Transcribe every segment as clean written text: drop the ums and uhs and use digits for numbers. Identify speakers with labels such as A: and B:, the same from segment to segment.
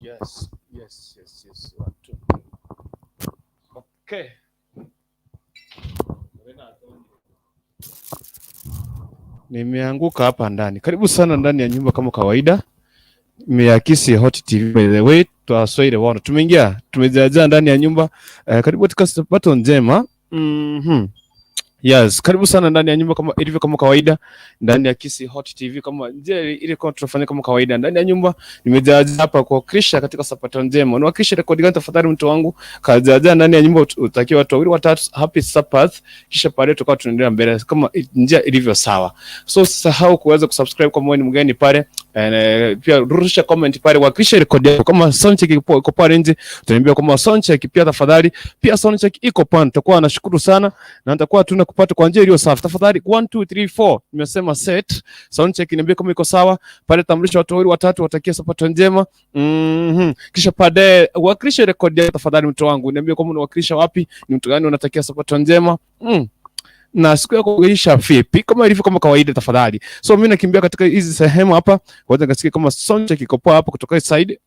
A: Yes. Okay. Nimeanguka hapa ndani. Karibu sana ndani ya nyumba kama kawaida. Kisii Hot TV by the way. Twaswahili wana. Tumejaa ndani ya nyumba. Karibu katika Sabato Njema. Yes, karibu sana ndani ya nyumba kama ilivyo kama kawaida ndani ya Kisii Hot TV kama ile kwa tunafanya kama kawaida ndani ya nyumba. Nimejaa hapa kwa Krisha katika Sabato Njema. Unawakisha rekodi gani tafadhali mtu wangu? Kajaa ndani ya nyumba utakiwa watu wawili watatu happy Sabbath kisha pale tukao tunaendelea mbele kama njia ilivyo sawa. So usisahau kuweza kusubscribe kama wewe ni mgeni pale. Pia rusha comment pale wakisha rekodi yako kama soundcheck iko pale nje utaniambia kama soundcheck pia tafadhali pia soundcheck iko pale tutakuwa nashukuru sana na nitakuwa kupata kwa njia iliyo safi. Tafadhali 1 2 3 4 nimesema set soundcheck niambie kama iko sawa pale, tambulisha watu wawili watatu watakia Sabato njema. Kisha pade wakilisha rekodi yako tafadhali mtu wangu niambie kama unawakilisha wapi, ni mtu gani unatakia Sabato njema. Na siku yako kuisha vipi kama ilivyo kama kawaida tafadhali. So mimi nakimbia katika hizi sehemu hapa kwanza ngasikia kama soundcheck iko poa hapa kutoka side.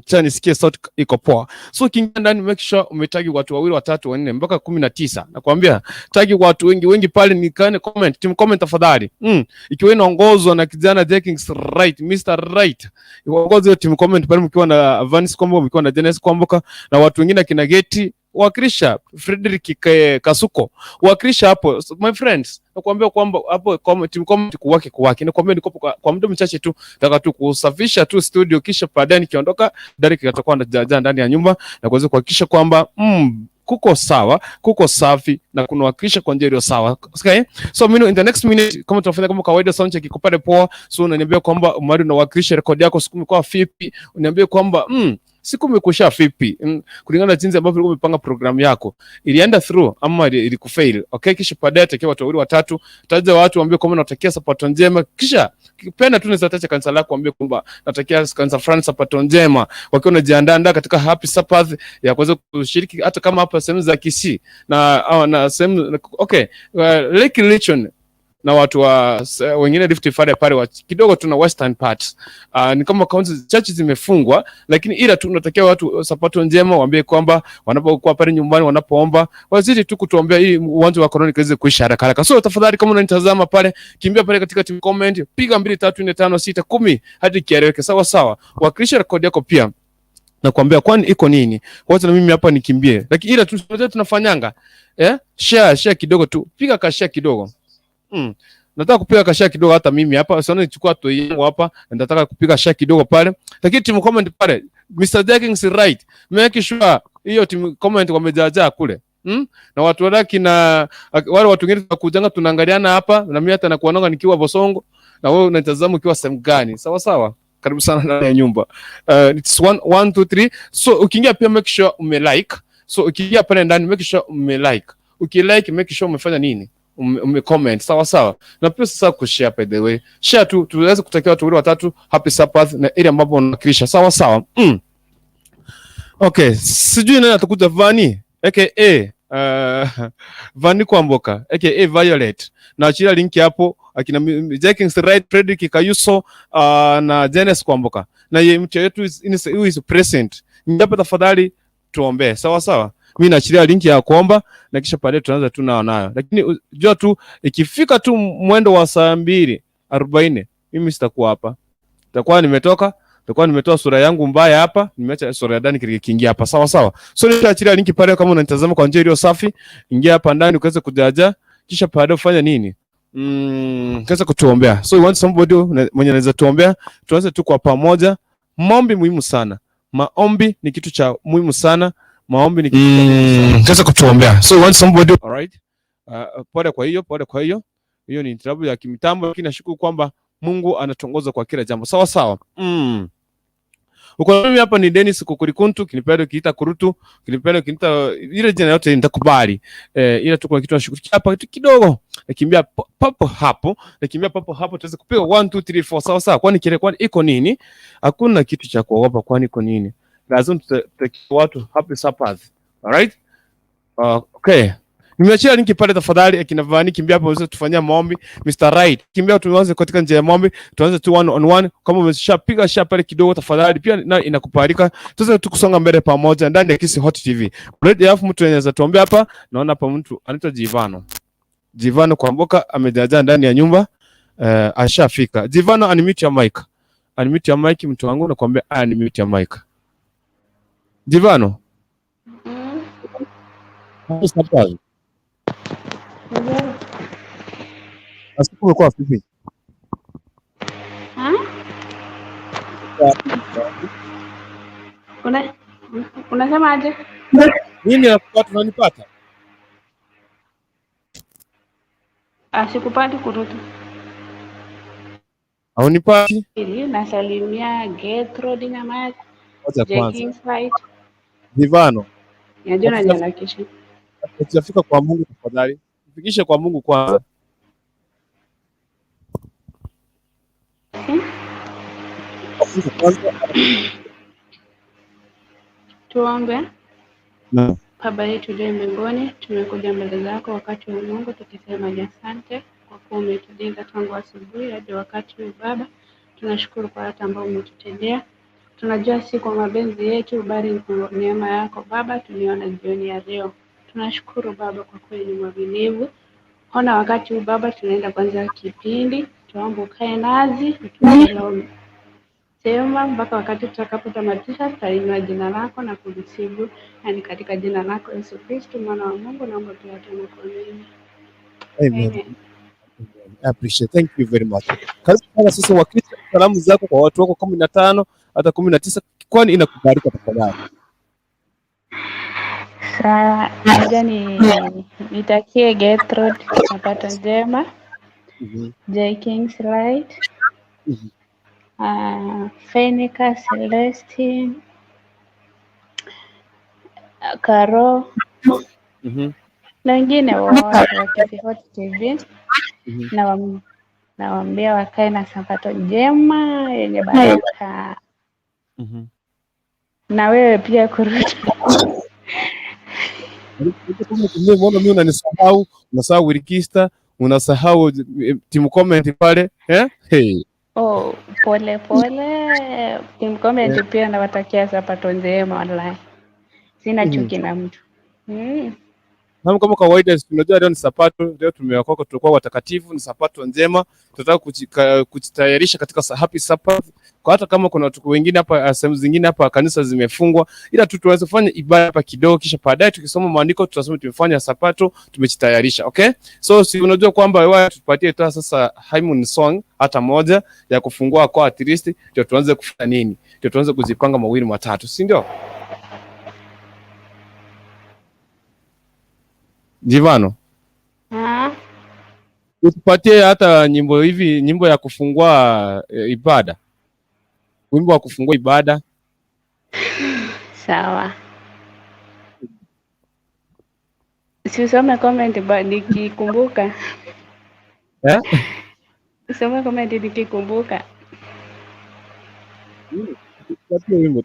A: Cha nisikie sauti iko poa. So ukiingia ndani make sure umetagi watu wawili watatu wanne mpaka 19. Nakwambia tagi watu wengi pale nikane comment, team comment tafadhali. Ikiwa inaongozwa na kijana Jakings right, Mr. Right. Iongozwe team comment pale mkiwa na Vance Kombo, mkiwa na Genesis Komboka na watu wengine kina Geti wakilisha Frederick Kasuko wakilisha hapo. So, my friends nakwambia kwamba hapo team comment kuwake nakwambia niko kwa muda mchache tu nataka tu kusafisha tu studio kisha baadaye nikiondoka direct katakuwa na ndani ya nyumba na kuweza kuhakikisha kwamba kuko sawa, kuko safi na kunawakilisha kwa njia iliyo sawa. Okay? So mimi in the next minute kama tunafanya kama kawaida soundcheck iko pale poa. So unaniambia kwamba umari unawakilisha rekodi yako siku imekuwa vipi? Uniambie kwamba siku imekusha vipi kulingana na jinsi ambavyo umepanga programu yako, ilienda through ama ilikufail. Okay, kisha baadaye takia watu wawili watatu taja watu waambie kama unatakia Sabato njema, kisha penda tu unaweza tacha kanisa lako waambie kwamba natakia kanisa France Sabato njema, wakiwa wanajiandaa katika happy Sabbath ya kuweza kushiriki hata kama hapa sehemu za Kisii na sehemu okay Lake Region na watu wa wengine Rift Valley pale kidogo tuna western parts. Ni kama county church zimefungwa, lakini ila tu tunatakia watu Sabato njema waambie kwamba wanapokuwa pale nyumbani wanapoomba wazidi tu kutuombea hii uwanja wa corona iweze kuisha haraka. So tafadhali kama unanitazama pale kimbia pale katika team comment piga 2 3 4 5 6 10 hadi kieleweke sawa. Wakilisha rekodi yako pia na kuambia kwani iko nini. Kwanza na mimi hapa nikimbie. Lakini ila tunafanyanga share kidogo tu. Piga ka share kidogo. Nataka kupiga kashia kidogo hata mimi hapa. Sasa nichukua tu yangu hapa, nataka kupiga share kidogo pale. Lakini team comment pale, Mr. Jakings right. Make sure hiyo team comment wamejaa kule. Na watu wale na wale watu wengine tunakujanga tunaangaliana hapa na mimi hata nakuonanga nikiwa Bosongo na wewe unatazama ukiwa sehemu gani. Sawa. Karibu sana ndani ya nyumba. It's 1 2 3. So ukiingia pia make sure umelike. So ukiingia pale ndani make sure umelike. Ukilike make sure umefanya nini? Comment sawa na pia sasa kushare by the way share tu tuweze kutakia watu wawili watatu happy Sabbath na ile ambapo unakilisha sawa. Okay, sijui nani atakuja Vani aka Vani Kwamboka aka Violet na achia link hapo akina Jakings right Frederick Kayuso na Genesis Kwamboka na yeye mtu yetu is present. Ndipo tafadhali tuombe sawa. Mimi naachilia link ya kuomba na kisha pale tunaanza tu nayo. Lakini jua tu ikifika tu mwendo wa saa 2:40 mimi sitakuwa hapa. Nitakuwa nimetoa sura yangu mbaya hapa, nimeacha sura ya Ndani kiingia hapa sawa. So nitaachilia link pale kama unanitazama kwa njia iliyo safi, ingia hapa ndani ukaweza kujaja kisha pale ufanya nini? Kaza kutuombea. So you want somebody mwenye anaweza tuombea, tuanze tu kwa pamoja. Maombi muhimu sana. Maombi ni kitu cha muhimu sana. Maombi ni kitu kaza kutuombea. So you want somebody all right? Pole kwa hiyo. Hiyo ni trouble ya kimitambo, lakini nashukuru kwamba Mungu anatongoza kwa kila jambo. Sawa. Uko mimi hapa ni Dennis Kukurikuntu, kinipenda kiita Kurutu, kinipenda kiniita ile jina yote nitakubali. Ila tu kuna kitu nashukuru hapa kidogo. Nakimbia papo hapo tuweze kupiga 1 2 3 4 sawa. Kwani iko nini? Hakuna kitu cha kuogopa, kwani iko nini? Lazima tutakia watu happy Sabbath. All right? Okay. Nimeachia linki pale tafadhali, akina Vani kimbia hapo uweze tufanyia maombi. Mr. Right, kimbia tuanze katika njia ya maombi, tuanze tu one on one. Kama umeshapiga share pale kidogo tafadhali, pia na inakubarika. Tuanze tu kusonga mbele pamoja ndani ya Kisii Hot TV. Already alafu mtu anaweza tuombea hapa. Naona hapa mtu anaitwa Jivano. Jivano kwa mboka amejaja ndani ya nyumba. Ashafika. Jivano, unmute your mic. Unmute your mic mtu wangu, nakwambia unmute your mic. Jivano. Sabato. Asiku umekuwa vipi?
B: Unasema aje?
A: Nini nakuwa tunanipata?
B: Sikupati kurutu.
A: Haunipati?
B: Nasalimia Getro Dinamai.
A: Kwanza. Divano.
B: Yajona nianakisha.
A: Tutafika kwa Mungu tafadhali. Tufikishe kwa Mungu kwanza.
B: Tuombe.
A: No.
B: Baba yetu uliye mbinguni, tumekuja mbele zako wakati wa Mungu tukisema asante kwa kuwa umetulinda tangu asubuhi hadi wakati huu Baba. Tunashukuru kwa hata ambao umetutendea. Tunajua si kwa mapenzi yetu bali kwa neema yako Baba tuliona jioni ya leo. Tunashukuru Baba kwa kuwa ni mwaminifu. Ona wakati huu Baba tunaenda kwanza kipindi, tuombe ukae nazi, tutuelewe. Sema mpaka wakati tutakapotamatisha tutainua jina lako na kulisifu, yani katika jina lako Yesu Kristo mwana wa Mungu naomba tuwatane kwa nini.
A: Amen. I appreciate. Thank you very much. Kazi sana sasa wakati salamu zako kwa watu wako 15 hata 19 kwani inakubarika tafadhali.
B: Sawa, nitakie Getro Sabato njema. J King's Light. Fenica Celestine. Karo. Na wengine wote wa Kisii Hot TV. Nawaambia wakae na Sabato njema yenye baraka. Na wewe pia kurudi.
A: Mbona mimi unasahau Wikista, unasahau team comment pale, Hey.
B: Oh, pole. Team comment pia nawatakia Sabato njema wallahi. Sina chuki na mtu.
A: Kama kawaida tunajua leo ni Sabato, leo tumeokoka tulikuwa watakatifu, ni Sabato njema. Tunataka kujitayarisha katika happy Sabbath. Kwa hata kama kuna watu wengine hapa sehemu zingine hapa kanisa zimefungwa, ila tu tuweze kufanya ibada hapa kidogo, kisha baadaye tukisoma maandiko tutasema tumefanya Sabato, tumejitayarisha. Okay? So si unajua kwamba wewe tupatie tu sasa Haimon song hata moja ya kufungua kwa at least ndio tuanze kufanya nini? Ndio tuanze kuzipanga mawili matatu, si ndio? Jivano. Utupatie hata nyimbo ya kufungua ibada. Wimbo wa kufungua ibada.
B: Sawa. Si usome comment nikikumbuka. Usome comment nikikumbuka.
A: Tupatie wimbo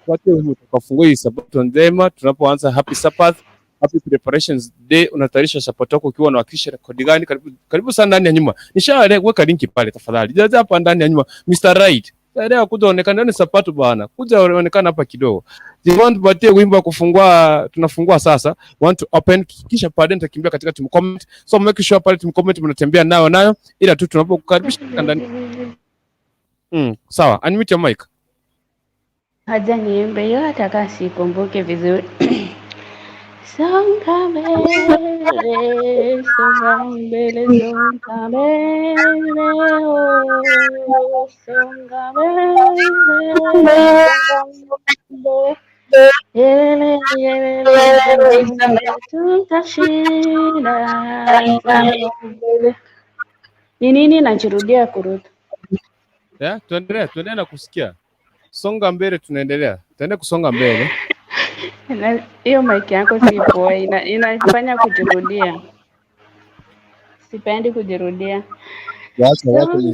A: tukafungua Sabato njema tunapoanza happy Sabbath. Happy Preparations Day, unatayarisha Sabato yako ukiwa unawakilisha rekodi gani? Karibu sana ndani ya nyumba. Nishaweka linki pale tafadhali. Jaza hapa ndani ya nyumba. Mr. Right. Leo kuja onekana ni Sabato bwana. Kuja onekana hapa kidogo. You want to patie wimbo wa kufungua, tunafungua sasa. Want to open, kisha pale nitakimbia katika team comment. So make sure pale team comment mnatembea nayo ila tu tunapokukaribisha ndani. Sawa. Unmute your mic.
B: Haja niimbe hiyo hata kama sikumbuke vizuri. Songa mbele, songa mbele, songa mbele, oh, songa mbele, tutashinda. Ni nini najirudia kurutu?
A: Tuendelea na kusikia. Songa mbele, tunaendelea. Tuende kusonga mbele.
B: Hiyo mic yako si poa, inafanya kujirudia. Sipendi kujirudia. Songa mbele,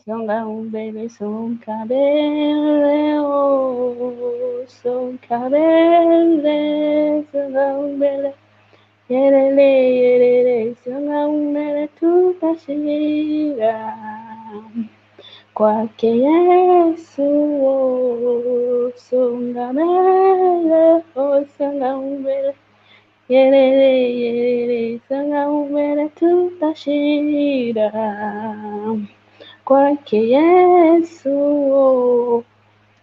B: songa mbele, songa mbele, oh, songa mbele, songa mbele, Yelele, yelele, songa mbele tutashinda. Kwake Yesu, songa mbele, songa mbele. Yelele, yelele, songa mbele tutashinda. Kwake Yesu,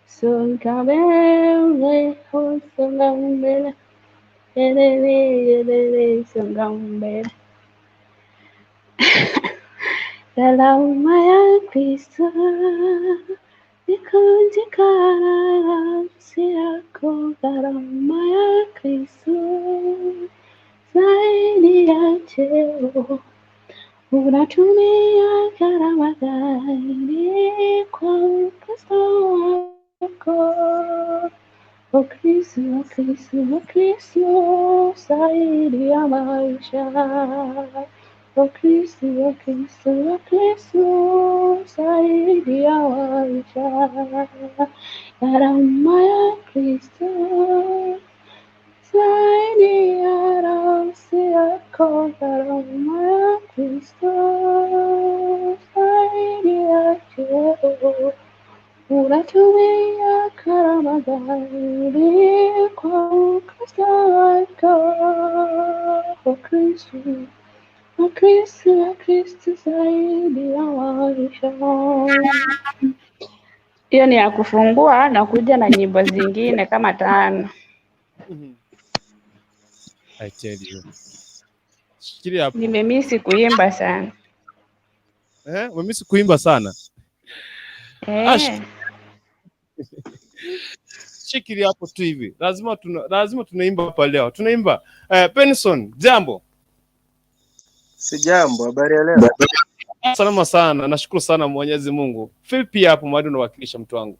B: songa mbele, songa mbele. Yelele, yelele, songa mbele. Gharama ya Kristo ikunjikana nafsi yako, gharama ya Kristo zaidi ya cheo. Unatumia gharama gani kwa Kristo wako? O Kristo, o Kristo, o Kristo zaidi ya maisha. O Kristo, o Kristo, o Kristo zaidi ya maisha. Gharama ya Kristo zaidi ya nafsi yako, gharama ya Kristo zaidi ya cheo. Unatumia gharama gani kwa Kristo wako? O Kristo, o Kristo, o Kristo zaidi ya maisha. Hiyo ni ya kufungua na kuja na nyimbo zingine kama 5.
A: I tell you. Shikilia hapo.
B: Nimemisi kuimba sana.
A: Umemisi kuimba sana. Shikilia hapo tu hivi. Lazima tunaimba hapa leo. Tunaimba. Penson, jambo.
C: Si jambo, habari ya leo?
A: Salama sana. Nashukuru sana Mwenyezi Mungu. Vipi hapo mahali unawakilisha mtu wangu?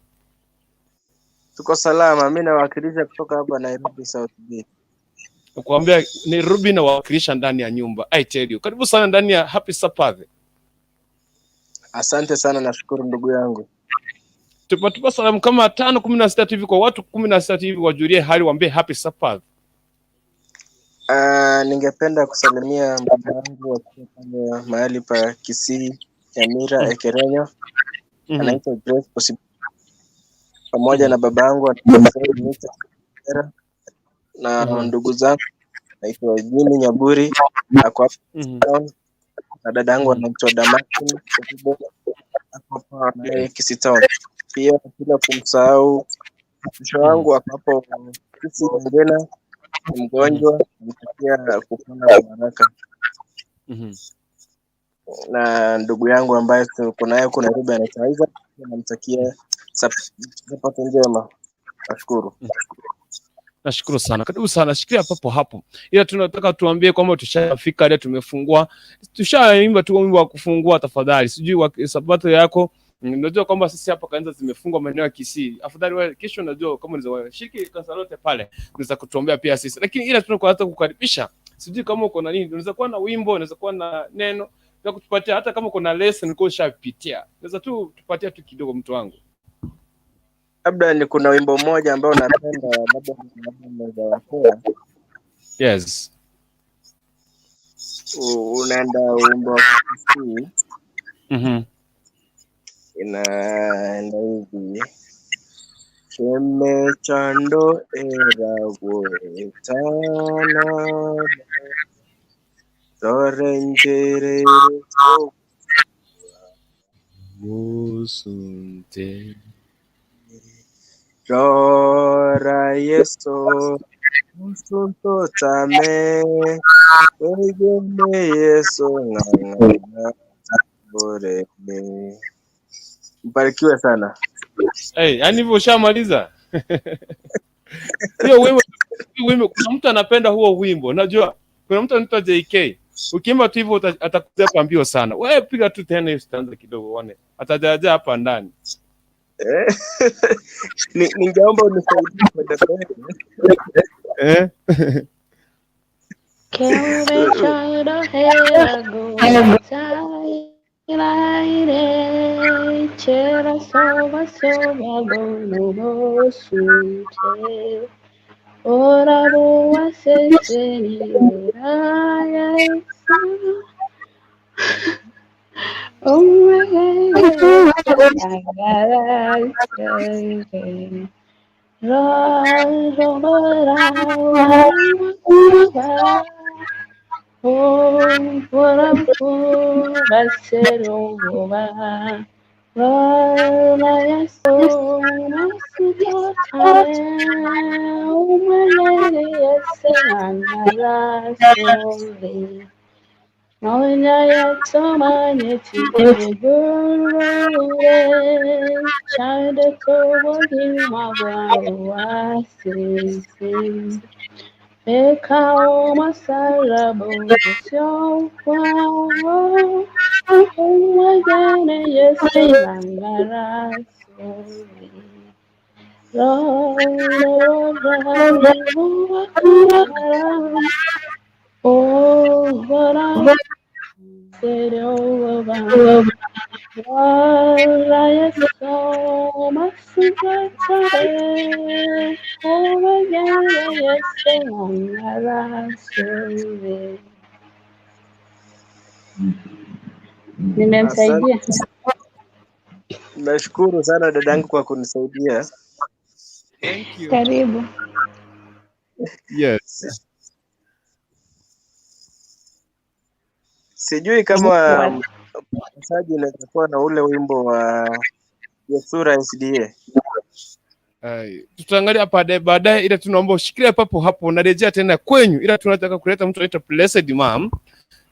C: Tuko salama, mimi nawakilisha kutoka hapa Nairobi South B.
A: Nakwambia Nairobi nawakilisha ndani ya nyumba. I tell you. Karibu sana ndani ya Happy Sabbath.
C: Asante sana, nashukuru ndugu yangu.
A: Tupa salamu kama 5-16 hivi kwa watu 16 hivi wajulie hali, waambie Happy Sabbath.
C: Ningependa kusalimia mama yangu wakiwa pale mahali pa Kisii, Nyamira, Ekerenyo. Anaitwa Grace Possible. Pamoja na baba yangu na ndugu zangu naitwa Jimmy Nyaburi ako hapa na dada yangu anaitwa Damakin hapo na Kisii Town. Pia bila kumsahau msho wangu hapo Kisii Njema, mgonjwa anatakia kupona haraka. Na ndugu yangu ambaye tuko naye kuna Nairobi anaitwa, namtakia Sabato njema.
A: Nashukuru sana. Karibu sana. Shikilia papo hapo. Ila tunataka tuambie kwamba tushafika leo, tumefungua. Tushaimba tu wimbo wa kufungua tafadhali. Sijui wa Sabato yako. Unajua kwamba sisi hapa kanisa zimefungwa maeneo ya Kisii. Afadhali wewe kesho unajua kama unaweza shiki kanisa lote pale. Unaweza kutuombea pia sisi. Lakini ila tunakuwa hata kukaribisha. Sijui kama uko na nini. Unaweza kuwa na wimbo, unaweza kuwa na neno. Ya kutupatia hata kama uko na lesson uko ushapitia. Unaweza tu tupatia tu kidogo mtu wangu.
C: Labda ni kuna wimbo mmoja ambao napenda, labda unaweza wapea.
A: Yes.
C: Unaenda wimbo wa Kisii. Inaenda hivi. Cheme chando erago etana Torenjere
A: Musunte
C: Jora Yeso Musunto tame Wegeme Yeso ngana Boreme. Mbarikiwe sana.
A: Yaani hivyo ushamaliza? Hiyo wimbo kuna mtu anapenda huo wimbo. Unajua kuna mtu anaitwa JK. Ukiimba tu hivyo atakuja kwa mbio sana. Wewe piga tu tena hiyo stanza kidogo uone. Atajaja hapa ndani.
C: Ningeomba unisaidie kwenda mbele.
B: Kembe chado herago ilaire chera soba gono sunte ora boa seseni raya Mawanya tomanye tigegurure chade tobogi mabawasisi ekao masarabo kusyo kwao umagene yese langara sori oh bara Raya so masukatare Omagere yese wangarasure. Nimemsaidia.
C: Nashukuru sana dadangu kwa kunisaidia.
A: Thank you.
B: Karibu.
A: Yes.
C: Sijui kama msaji inaweza kuwa na ule wimbo wa Yesura SDA.
A: Tutaangalia baadaye, ila tunaomba ushikilie papo hapo, narejea tena kwenyu, ila tunataka kuleta mtu anaitwa Blessed Mom.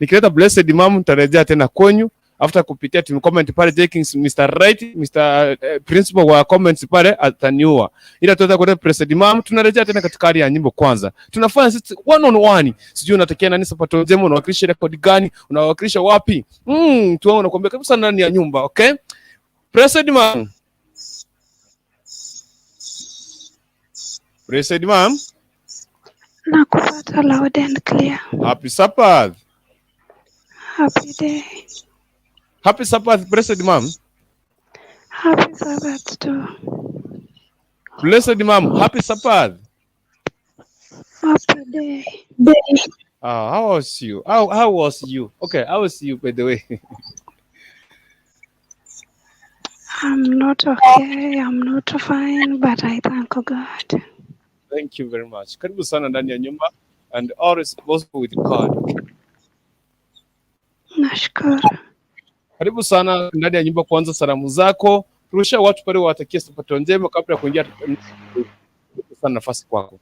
A: Nikileta Blessed Mom nitarejea tena kwenyu after kupitia team comment pale Jakings, Mr. Right, Mr. Principal wa comments pale ataniua. Ila tunataka kuleta Blessed Mom, tunarejea tena katika hali ya nyimbo kwanza. Tunafanya sisi one on one. Sijui unatakia nani Sabato Njema, unawakilisha rekodi gani? Unawakilisha wapi? Tuone nakwambia kabisa ndani ya nyumba, okay? Blessed Mom. Blessed Mom.
D: Nakupata loud and clear.
A: Happy Sabbath.
D: Happy day.
A: Happy Sabbath, Blessed Mom.
D: Happy Sabbath too.
A: Blessed Mom, happy Sabbath.
D: Happy day.
A: How was you? How was you? Okay, how was you, by the way?
D: I'm not okay. I'm not fine, but I thank God.
A: Thank you very much. Karibu sana ndani ya nyumba, and all is possible with God.
D: Nashukuru.
A: Karibu sana ndani ya nyumba. Kwanza salamu zako, rusha watu pale watakie Sabato njema kabla ya kuingia sana nafasi kwako.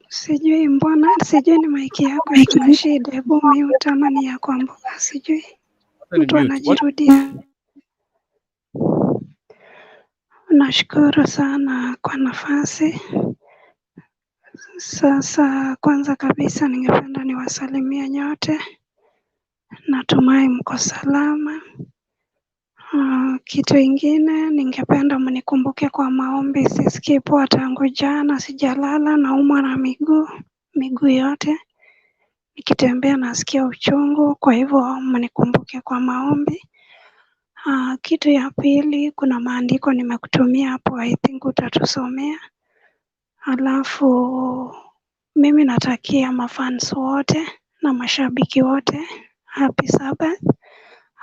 D: Sijui mbona, sijui ni maiki yako ina shida. Hebu mute ama ni ya kuambuka, sijui. Mtu anajirudia. Nashukuru sana kwa nafasi. Sasa kwanza kabisa ningependa niwasalimie nyote. Natumai mko salama. Kitu ingine ningependa mnikumbuke kwa maombi. Sisikii poa tangu jana, sijalala, naumwa na miguu yote. Nikitembea nasikia uchungu, kwa hivyo mnikumbuke kwa maombi. Kitu ya pili, kuna maandiko nimekutumia hapo, I think utatusomea. Alafu mimi natakia mafans wote na mashabiki wote happy Sabbath.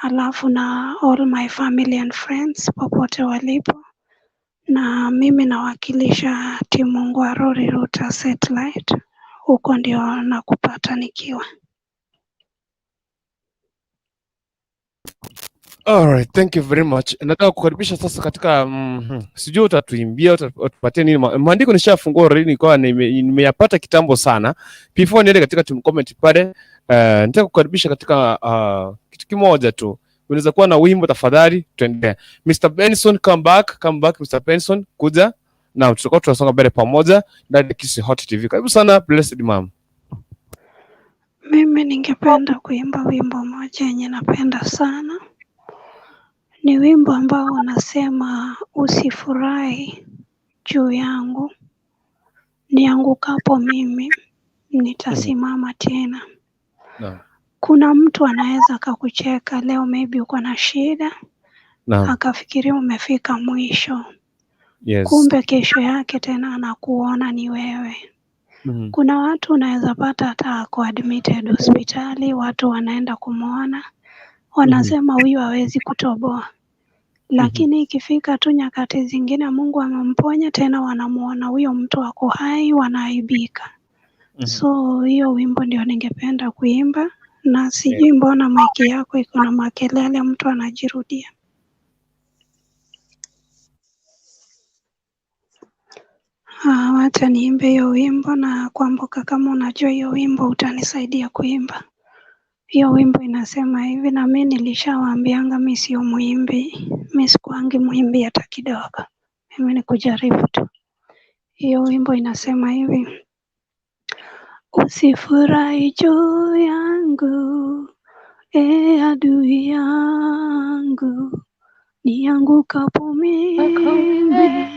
D: Alafu na all my family and friends popote walipo. Na mimi nawakilisha timu Ngwarori Ruta Satellite. Huko ndio nakupata nikiwa.
A: Alright, thank you very much. Nataka kukaribisha sasa katika sijui utatuimbia, utatupatia nini? Maandiko nishafungua already, nilikuwa nimeyapata kitambo sana. Before niende katika team comment pale, nataka kukaribisha katika kitu kimoja tu. Unaweza kuwa na wimbo tafadhali, tuendelee. Mr. Benson, come back Mr. Benson, kuja. Na tutakuwa tunasonga mbele pamoja ndani ya Kisii Hot TV. Karibu sana Blessed Mom.
D: Mimi ningependa kuimba wimbo moja yenye napenda sana. Ni wimbo ambao unasema usifurahi juu yangu, niangukapo mimi nitasimama tena.
A: No.
D: Kuna mtu anaweza akakucheka leo, maybe uko na shida, akafikiria umefika mwisho.
A: Yes.
D: kumbe kesho yake tena anakuona ni wewe. Kuna watu unaweza pata hata ako admitted hospitali, watu wanaenda kumwona, wanasema huyu hawezi kutoboa. Lakini ikifika tu nyakati zingine Mungu amemponya tena wanamuona huyo mtu ako hai, wanaaibika. So hiyo wimbo ndio ningependa kuimba, na sijui mbona maiki yako iko na makelele, mtu anajirudia. Wacha niimbe hiyo wimbo, na kuambuka kama unajua hiyo wimbo utanisaidia kuimba. Hiyo wimbo inasema hivi, na mimi nilishawaambianga mimi sio muimbi, mimi sikuangi muimbi hata kidogo, mimi ni kujaribu tu. Hiyo wimbo inasema hivi: usifurahi juu yangu, adui yangu, niangukapo mimi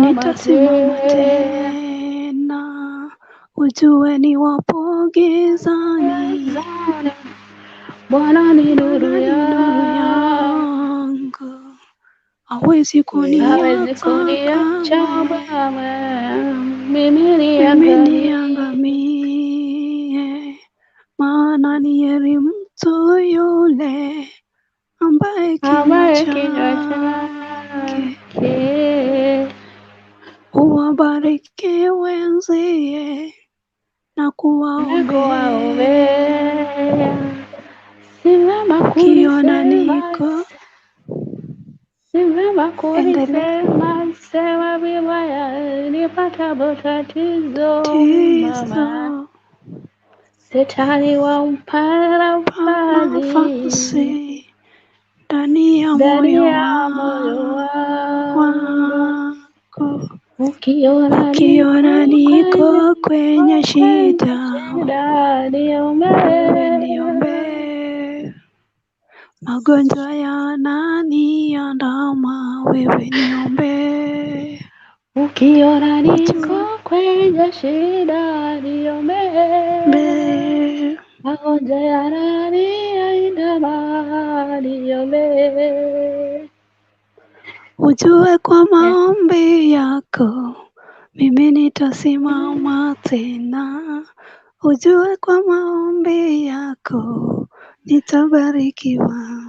D: nitasimama tena, ujue niwapo gizani, Bwana ni nuru yangu, hawezi kuniacha mimi niangamie, maana ni heri mtu yule ambaye kinywa chake uwabariki wenzie na kuwaombea. Ukiona niko endelea
B: sema vibaya nipata tatizo, Shetani wampara
D: nafasi ndani ya moyo wako. Ukiona niko kwenye shida, wewe niombe. Magonjwa yananiandama, wewe niombe.
B: Ukiona niko kwenye shida niombe. Magonjwa yananiandama niombe.
D: Ujue kwa maombi yako mimi nitasimama tena, ujue kwa maombi yako nitabarikiwa.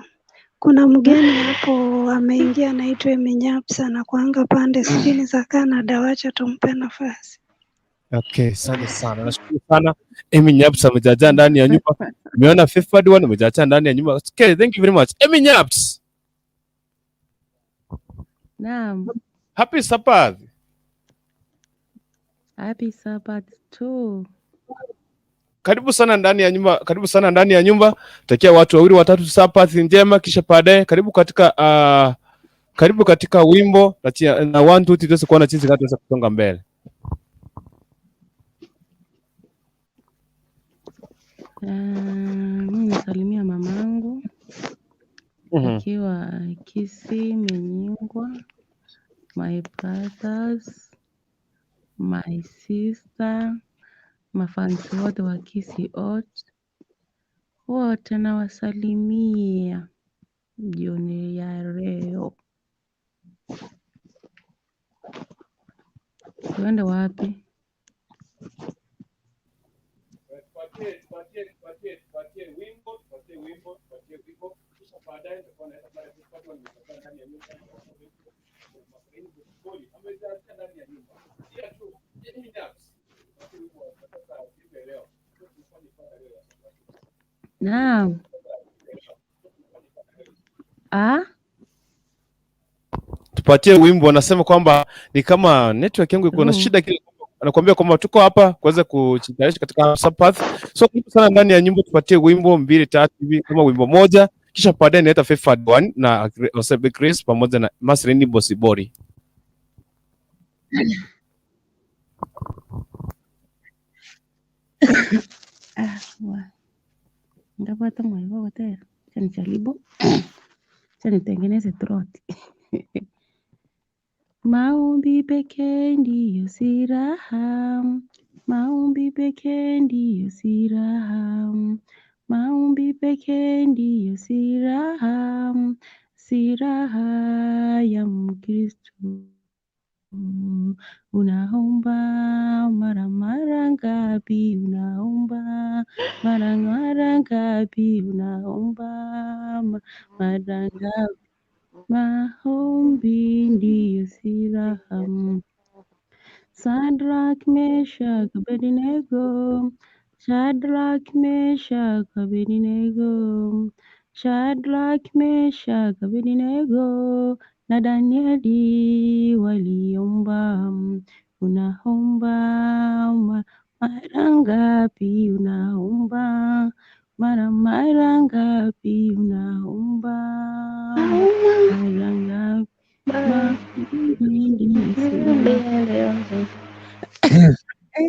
D: Kuna mgeni hapo ameingia anaitwa Minyapsa na kuanga pande sijini za Canada, wacha tumpe nafasi.
A: Okay, asante sana. Nashukuru sana. Emi Nyaps amejaja ndani ya nyumba. Nimeona favored one amejaja ndani ya nyumba. Okay, thank you very much. Emi Nyaps.
E: Naam.
A: Happy Sabbath.
E: Happy Sabbath too.
A: Karibu sana ndani ya nyumba. Karibu sana ndani ya nyumba. Takia watu wawili watatu Sabbath njema, kisha baadaye karibu katika wimbo na 1 2 3 tuweze kuona jinsi gani tunaweza kusonga mbele.
E: Mimi nasalimia mamangu akiwa Kisii Menyingwa, my brothers, my sister, mafansi wote wa Kisii wote nawasalimia jioni ya leo. Tuende wapi? Tupatie wimbo. Kisha baadaye tutakuwa naenda pale kupata ndani ya nyumba. Ndani ya nyumba. Pia tu any gaps. Naam. Tupatie wimbo. Wanasema kwamba ni kama network yangu iko na shida kile. Anakuambia kwamba tuko hapa kuweza kujitayarisha katika Sabbath. So karibu sana ndani ya nyumba, tupatie wimbo 2 3 hivi kama wimbo moja, kisha baadaye naita favored one na Osebe Grace pamoja na Masrini Bosibori. Ndapata mwivo wote. Chani jaribu. Chani tengeneze throat. Maombi pekee ndiyo silaha, maombi pekee ndiyo silaha, maombi pekee ndiyo silaha,
F: silaha ya Mkristo. Unaomba mara ngapi? Unaomba mara ngapi? Unaomba mara ngapi? Maombi ndiyo silaha. Shadrach, Meshach, Abednego. Shadrach, Meshach, Abednego. Shadrach, Meshach, Abednego na Danieli waliomba. Unaomba mara ngapi? Unaomba mara ngapi? Unaomba mara ngapi?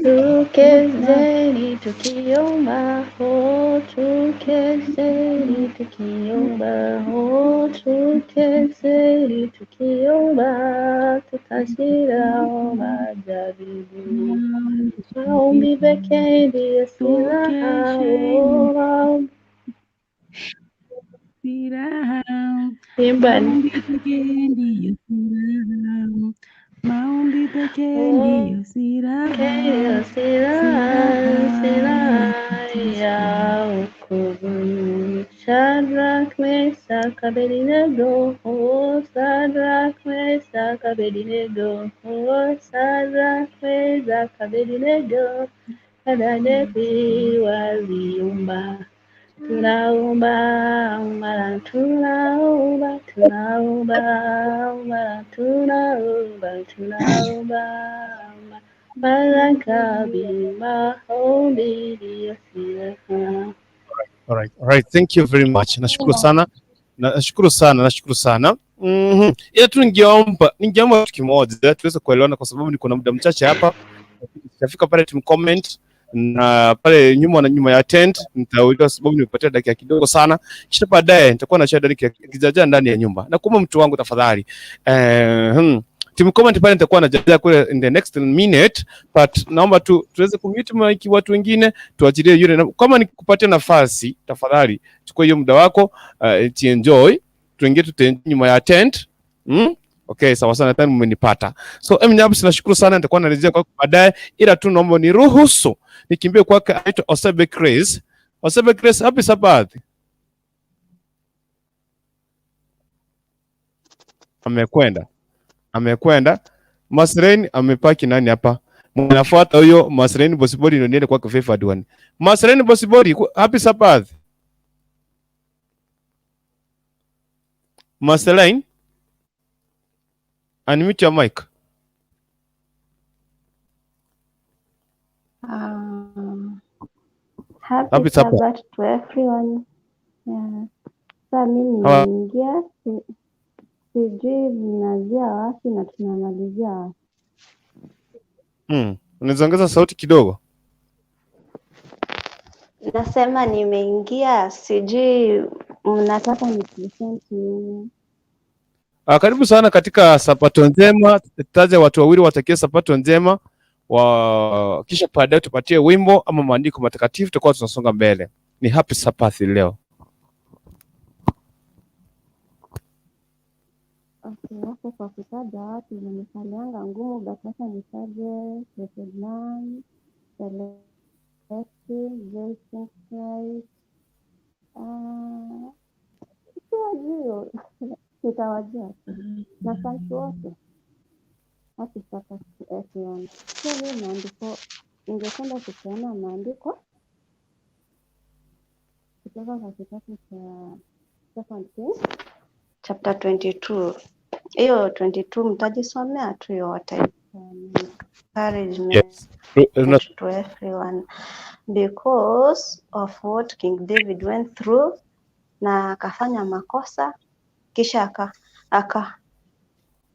B: Tukezeni tukiomba, tukezeni tukiomba, tukezeni tukiomba, tutashinda majaribu. Maombi pekee ndiyo silaha.
F: Maombi pekee ndiyo silaha. Maombi pekee ndiyo silaha.
B: Silaha ya wokovu. Shadrach, Meshach, Abednego. Shadrach, Meshach, Abednego. Shadrach, Meshach, Abednego na Danieli waliomba. Tunaomba mara tunaomba mara ngapi? Maombi ndiyo silaha.
E: Alright, thank you very much. Nashukuru sana. Ila tu ningeomba kitu kimoja tuweze kuelewana, kwa sababu niko na muda mchache hapa. Tutafika pale team comment na pale nyuma ya tent nitauliza, sababu nimepatia dakika kidogo sana, kisha baadaye nitakuwa na shada kijaja ndani ya nyumba. Na kuomba mtu wangu tafadhali, team comment pale nitakuwa najaza kule in the next minute, but naomba tuweze kumute mic watu wengine, tuachilie yule. Kama nikupatia nafasi, tafadhali chukua hiyo muda wako, enjoy, tuingie nyuma ya tent. Okay, sawa sana, tayari mmenipata. So Nyabsi, nashukuru sana, nitakuwa narejea kwako baadaye, ila tu naomba niruhusu nikimbie kwake aitwa Osebe Grace. Osebe Grace, happy Sabbath. Amekwenda. Masreni amepaki nani hapa? Mnafuata huyo Masreni Bossibody, ndio niende kwake Favored One. Masreni Bossibody, happy Sabbath. Marceline, unmute your mic.
G: Happy Sabbath to everyone. Sasa mimi nimeingia, sijui mnaanzia wapi na tunamalizia wapi.
E: Unaweza ongeza sauti kidogo?
G: Nasema nimeingia, sijui mnataka nipresent nini.
E: Karibu sana katika Sabato njema. Taja watu wawili watakie Sabato njema, kisha baadaye tupatie wimbo ama maandiko matakatifu, tutakuwa tunasonga mbele. Ni happy Sabbath leo.
G: Okay, wako kwa kutaja watu inanifalianga ngumu, but sasa nitaje Nani, Jason Christ, nitawajua na santi wote. Happy Sabbath to everyone. So hii maandiko, ningependa kupeana maandiko kutoka kwa kitabu cha Second Kings chapter 22. Hiyo 22 mtajisomea tu yote. Encouragement to everyone because of what King David went through, na akafanya makosa,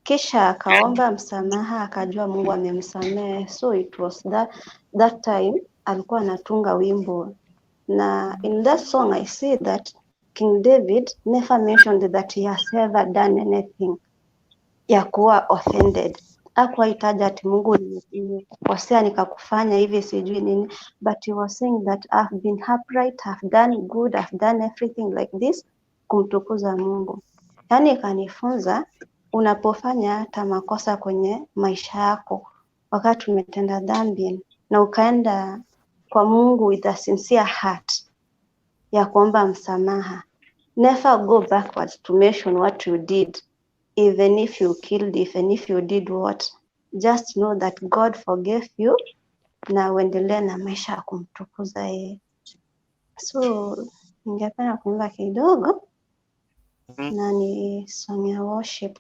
G: kisha akaomba msamaha, akajua Mungu amemsamehe. So it was that time alikuwa anatunga wimbo, na in that song I see that King David never mentioned that he has ever done anything ya kuwa offended. Hakuitaja ati Mungu nimekosea nikakufanya hivi sijui nini, but he was saying that I've been upright, I've done good, I've done everything like this, kumtukuza Mungu. Yaani ikanifunza unapofanya hata makosa kwenye maisha yako, wakati umetenda dhambi na ukaenda kwa Mungu with a sincere heart ya kuomba msamaha, never go backwards to mention what you did, even if you killed, even if you did what, just know that God forgave you na uendelee na maisha ya kumtukuza yeye. So ningependa kuimba kidogo na ni song ya worship.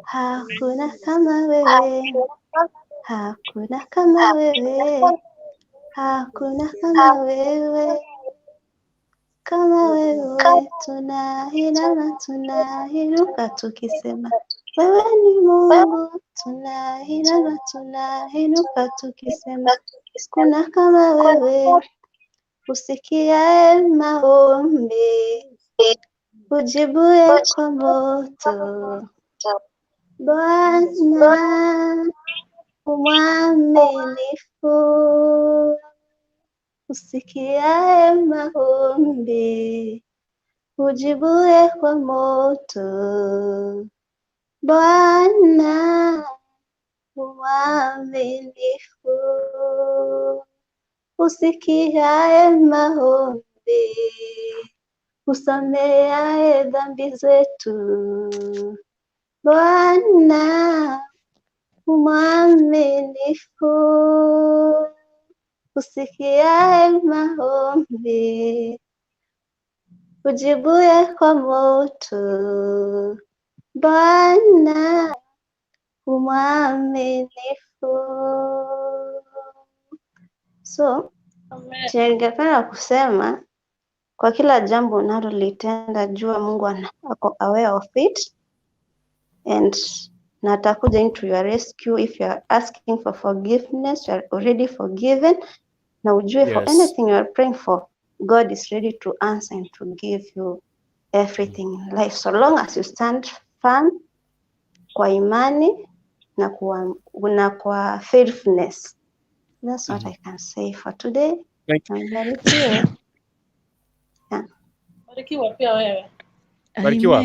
G: Hakuna kama wewe, hakuna kama wewe, hakuna kama wewe, kama wewe. Tunainama tunainuka tukisema wewe ni Mungu. Tunainama tunainuka tukisema kuna kama wewe, usikiae maombi, ujibuye kwa moto. Bwana mwaminifu, usikiae maombi, ujibuye kwa moto. Bwana mwaminifu, usikiae maombi, usameaye dhambi zetu. Bwana mwaminifu, usikiaye maombi, ujibuye kwa moto. Bwana mwaminifu. So ningependa kusema kwa kila jambo unalolitenda, jua Mungu ako aware of it and na atakuja into your rescue. If you are asking for forgiveness, you are already forgiven. Na ujue for anything you are praying for, God is ready to answer and to give you everything in life, so long as you stand firm kwa imani na kwa faithfulness. That's what I can say for today. Barikiwe.
H: Barikiwa pia wewe.
E: Barikiwa.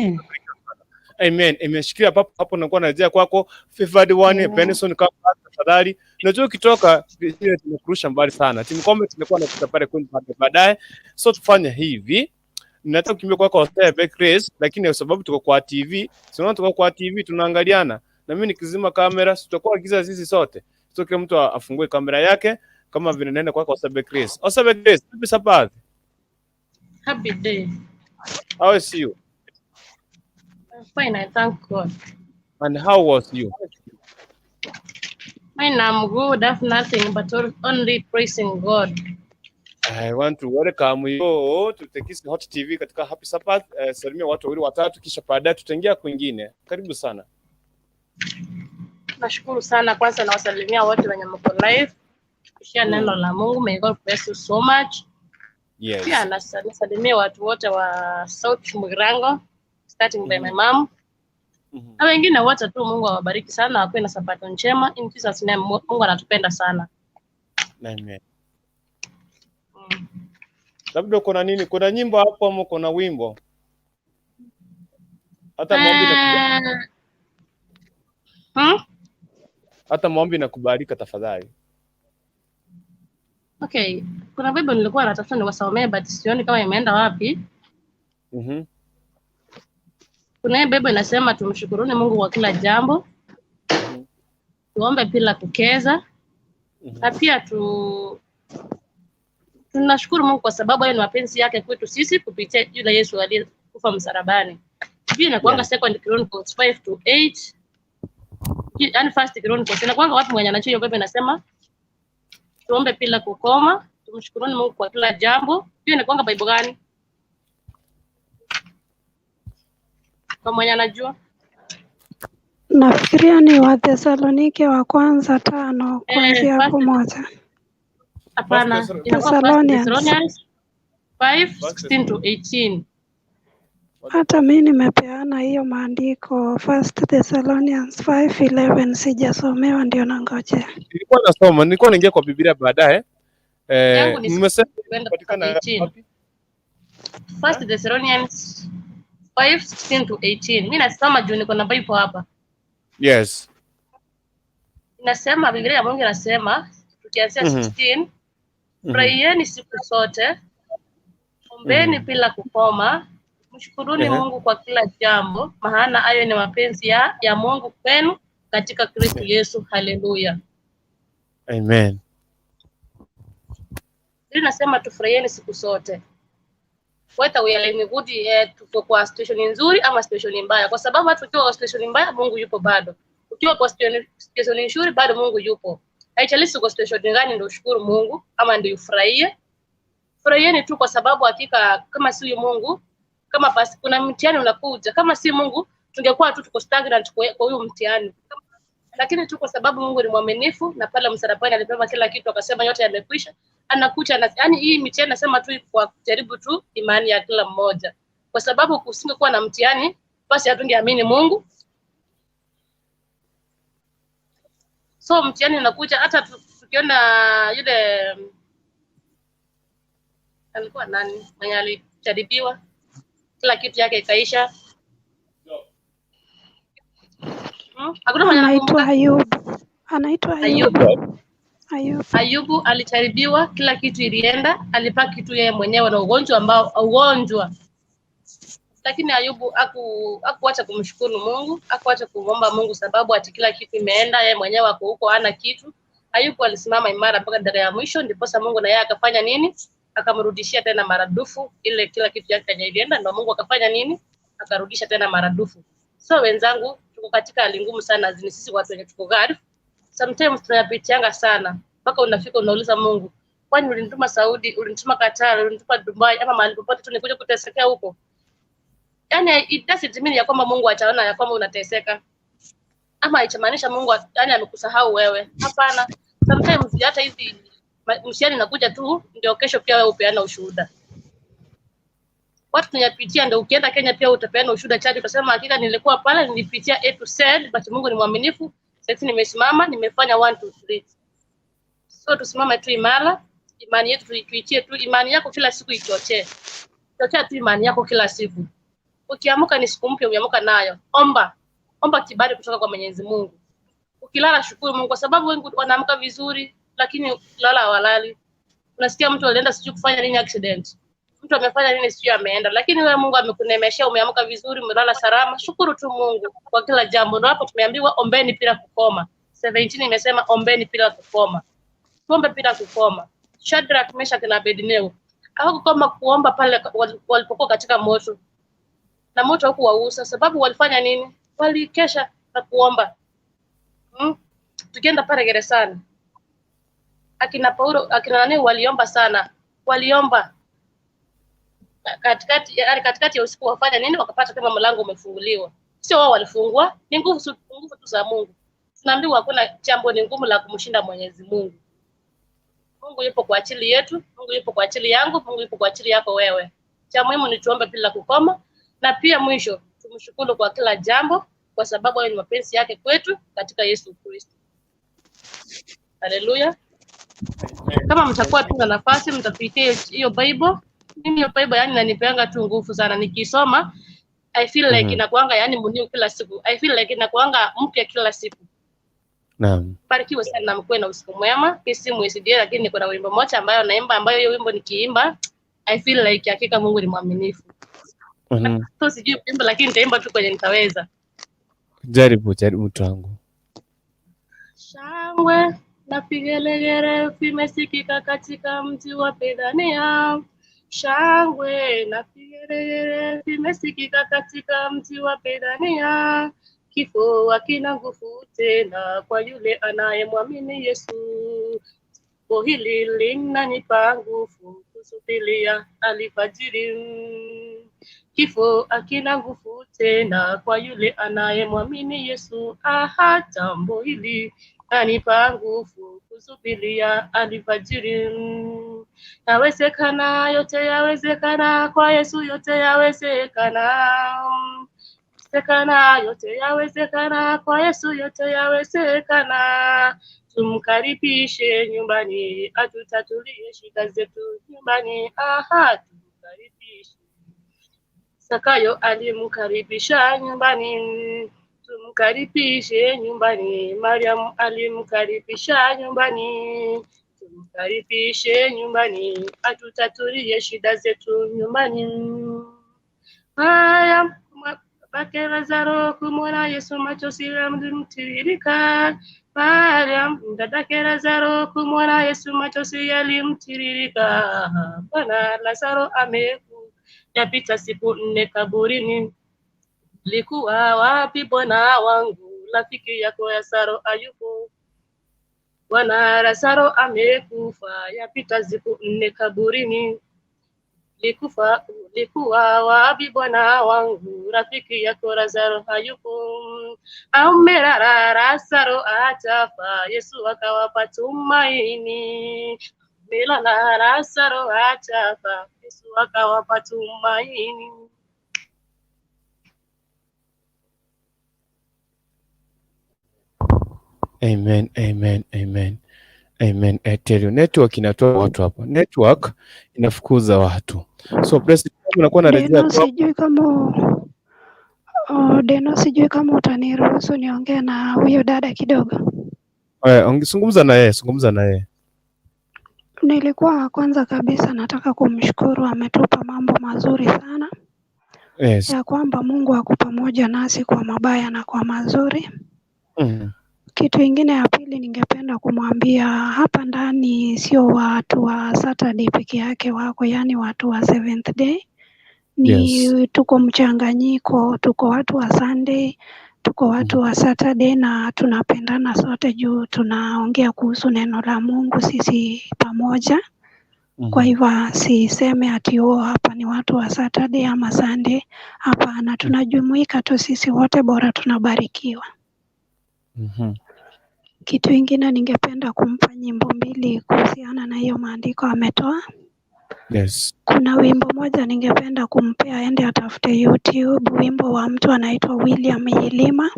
E: Amen. Imeshikia hapo nakuwa narejea kwako favored one Benson kama tafadhali. Unajua ukitoka ile tumekurusha mbali sana. Team comment imekuwa napita pale kwenye baadaye. So tufanye hivi. Nataka kukimbia kwako back race, lakini kwa sababu tuko kwa TV, sio tuko kwa TV tunaangaliana. Na mimi nikizima kamera tutakuwa giza sisi sote. So kila mtu afungue kamera yake kama vile nenda kwako back race. Back race, happy Sabbath.
H: Happy day.
E: How is you?
H: I'm fine, I thank God.
E: And how was you?
H: Mine, I'm good. I have nothing but only praising God.
E: I want to welcome you to the Kisii Hot TV katika Happy Sabbath. Salimia watu wawili watatu kisha baadaye tutaingia kwingine. Karibu sana.
H: Nashukuru sana, kwanza nawasalimia wote wenye mko live. Kushia neno la Mungu. May God bless you so much.
E: Yes.
H: Pia nasalimia watu wote wa South Mugirango, starting by my mom. Na wengine wote tu, Mungu awabariki sana, wape na Sabato njema. In Jesus name, Mungu anatupenda sana.
E: Amen. Labda kuna nini? Kuna nyimbo hapo ama kuna wimbo? Hata maombi na hata maombi na kubarika tafadhali.
H: Okay, kuna Bible nilikuwa natafuta niwasomee but sioni kama imeenda wapi. Kuna Bible inasema tumshukuruni Mungu kwa kila jambo. Tuombe bila kukeza. Na pia tunashukuru Mungu kwa sababu yeye ni mapenzi yake kwetu sisi kupitia yule Yesu aliyekufa msalabani. Pia inakuanga Second Chronicles 5-8. Yaani First Chronicles inakuanga watu mwenye anacho hiyo Bible inasema tuombe bila kukoma, tumshukuruni Mungu kwa kila jambo. Pia inakuanga Bible gani? Kwa mwenye anajua?
D: Nafikiria ni Wathesalonike wa kwanza 5 kuanzia hapo moja.
H: Hapana, Thessalonians 5:16-18.
D: Hata mimi nimepeana hiyo maandiko 1 Thessalonians 5:11, sijasomewa ndio nangojea.
E: Nilikuwa nasoma, nilikuwa naingia kwa Biblia baadaye. Mmesema
H: patikana wapi? 1 Thessalonians 5:16 to 18. Mimi nasoma juu niko na Bible hapa.
E: Yes.
H: Inasema, Biblia ya Mungu inasema tukianzia 16, furahieni siku zote, ombeni bila kukoma, mshukuruni Mungu kwa kila jambo, maana hayo ni mapenzi ya Mungu kwenu katika Kristo Yesu. Haleluya.
E: Amen.
H: Biblia inasema tufurahieni siku zote. Whether we are in a good, tuko kwa situation nzuri ama situation mbaya, kwa sababu hata ukiwa kwa situation mbaya Mungu yupo bado. Ukiwa kwa situation nzuri bado Mungu yupo. Haijalishi uko situation gani, ndio ushukuru Mungu ama ndio ufurahie. Furahieni tu, kwa sababu hakika kama si Mungu, kama basi kuna mtihani unakuja, kama si Mungu tungekuwa tu tuko stagnant kwa huyo mtihani. Lakini tu kwa sababu Mungu ni mwaminifu, na pale msalabani alibeba kila kitu akasema yote yamekwisha, anakuja na yani hii mtihani nasema tu kwa kujaribu tu imani ya kila mmoja, kwa sababu kusingekuwa na mtihani basi hatungeamini Mungu. So mtihani unakuja, hata tukiona yule alikuwa nani mwenye alijaribiwa kila kitu yake ikaisha. Hakuna mwenye
D: anaitwa
H: Ayubu alijaribiwa, kila kitu ilienda, alipaki tu yeye mwenyewe na ugonjwa. Lakini Ayubu hakuacha kumshukuru Mungu, hakuacha kuomba Mungu, sababu ati kila kitu imeenda, yeye mwenyewe ako huko hana kitu. Ayubu alisimama imara mpaka dakika ya mwisho, ndipo Mungu na yeye akafanya nini? Akamrudishia tena maradufu ile kila kitu yake ilienda, ndio Mungu akafanya nini? Akarudisha tena maradufu. So wenzangu, tuko katika hali ngumu sana, sisi watu wenye tuko Gulf. Sometimes tunapitianga sana mpaka unafika unauliza Mungu, kwani ulinituma Saudi, ulinituma Qatar, ulinituma Dubai ama mahali popote tu nikuja kutesekea huko? Yani it doesn't mean ya kwamba Mungu ataona ya kwamba unateseka, ama itamaanisha Mungu yani amekusahau wewe. Hapana. Sometimes hata hizi mshani nakuja tu ndio kesho pia wewe upeana ushuhuda. Watu tunapitia, ndio ukienda Kenya pia utapeana ushuhuda chache, utasema hakika nilikuwa pale, nilipitia A to Z, but Mungu ni mwaminifu. Sasa nimesimama, nimefanya 1 2 3. So tusimame tu imara, imani yetu tuitie tu, imani yako kila siku ichochee. Chochea tu imani yako kila siku. Ukiamka ni siku mpya, umeamka nayo. Omba kibali kutoka kwa Mwenyezi Mungu. Ukilala shukuru Mungu, kwa sababu wengi wanaamka vizuri lakini lala hawalali. Unasikia mtu alienda sijui kufanya nini accident. Mtu amefanya nini sijui ameenda, lakini wewe Mungu amekunemeshia, umeamka vizuri, umelala salama. Shukuru tu Mungu kwa kila jambo. Ndio hapo tumeambiwa ombeni bila kukoma. 17 imesema ombeni bila kukoma. Tuombe bila kukoma. Shadrach, Meshach na Abednego hawakukoma kuomba pale walipokuwa katika moto. Na moto hakuwausa, sababu walifanya nini? Walikesha na kuomba. Tukienda pale gerezani, akina Paulo, akina Nani waliomba sana. Waliomba katikati ya usiku, wafanya nini? Wakapata kama mlango umefunguliwa. Sio wao walifungua, ni nguvu tu za Mungu. Tunaambiwa hakuna jambo ni ngumu la kumshinda Mwenyezi Mungu. Mungu yupo kwa ajili yetu, Mungu yupo kwa ajili yangu, Mungu yupo kwa ajili yako wewe. Cha muhimu ni tuombe bila kukoma, na pia mwisho tumshukuru kwa kila jambo, kwa sababu ni mapenzi yake kwetu katika Yesu Kristo. Haleluya. Kama mtakuwa tu na nafasi, mtapitia hiyo Bible. Mimi hiyo Bible yani inanipeanga tu nguvu sana, nikisoma I feel like inakuanga yani muniu kila siku. I feel like inakuanga mpya kila siku.
E: Naam.
H: Barikiwe sana, mkwe na usiku mwema. Kisii mwesidia, lakini niko na wimbo moja ambayo naimba, ambayo hiyo wimbo nikiimba I feel like hakika Mungu ni mwaminifu. So sijui kuimba, lakini nitaimba tu kwenye nitaweza.
E: Jaribu mtu wangu.
H: Shangwe na vigelegele vimesikika katika mji wa Bethania. Shangwe na vigelegele vimesikika katika mji wa Bethania. Kifo hakina nguvu tena kwa yule anayemwamini Yesu. Jambo hili linanipa nguvu kusubiria alfajiri. Kifo hakina nguvu tena kwa yule anayemwamini Yesu. Jambo hili linanipa nguvu kusubiria alfajiri. Yawezekana, yote yawezekana kwa Yesu, yote yawezekana. Yote yawezekana kwa Yesu, yote yawezekana. Tumkaribishe nyumbani, atutatulie shida zetu nyumbani. Tumkaribishe. Zakayo alimkaribisha nyumbani. Tumkaribishe nyumbani. Mariam alimkaribisha nyumbani. Tumkaribishe nyumbani. Atutatulie shida zetu nyumbani. Haya, babake Lazaro kumwona Yesu machozi yalimtiririka. Mariam dadake Lazaro kumwona Yesu machozi yalimtiririka. Bwana Lazaro amekufa, yapita siku 4 kaburini. Likuwa wapi Bwana wangu? Rafiki yako Lazaro hayupo. Bwana Lazaro amekufa, yapita siku 4 kaburini. Likuwa wapi Bwana wangu? Rafiki yako Lazaro hayupo. Amelala Lazaro atafa, Yesu akawapa tumaini. Amelala Lazaro atafa, Yesu akawapa tumaini.
E: Amen, amen, amen. Amen. I tell you, network inatoa watu hapa. Network inafukuza watu. So blessed, unakuwa na rejea
D: Deno, sijui kama Deno, sijui kama utaniruhusu niongee na huyo dada kidogo.
E: Zungumza na yeye, zungumza na yeye.
D: Nilikuwa kwanza kabisa nataka kumshukuru, ametupa mambo mazuri sana.
E: Yes.
D: Ya kwamba Mungu ako pamoja nasi kwa mabaya na kwa mazuri. Kitu ingine ya pili ningependa kumwambia, hapa ndani sio watu wa Saturday peke yake wako, yani watu wa Seventh Day. Ni tuko mchanganyiko, tuko watu wa Sunday, tuko watu wa Saturday, na tunapendana sote juu tunaongea kuhusu neno la Mungu sisi pamoja. Kwa hivyo siseme ati hapa ni watu wa Saturday ama Sunday. Hapana, tunajumuika tu sisi wote, bora tunabarikiwa. Kitu ingine ningependa kumpa nyimbo 2 kuhusiana na hiyo maandiko ametoa.
E: Yes.
D: Kuna wimbo moja ningependa kumpea aende atafute YouTube, wimbo wa mtu anaitwa William Yilima.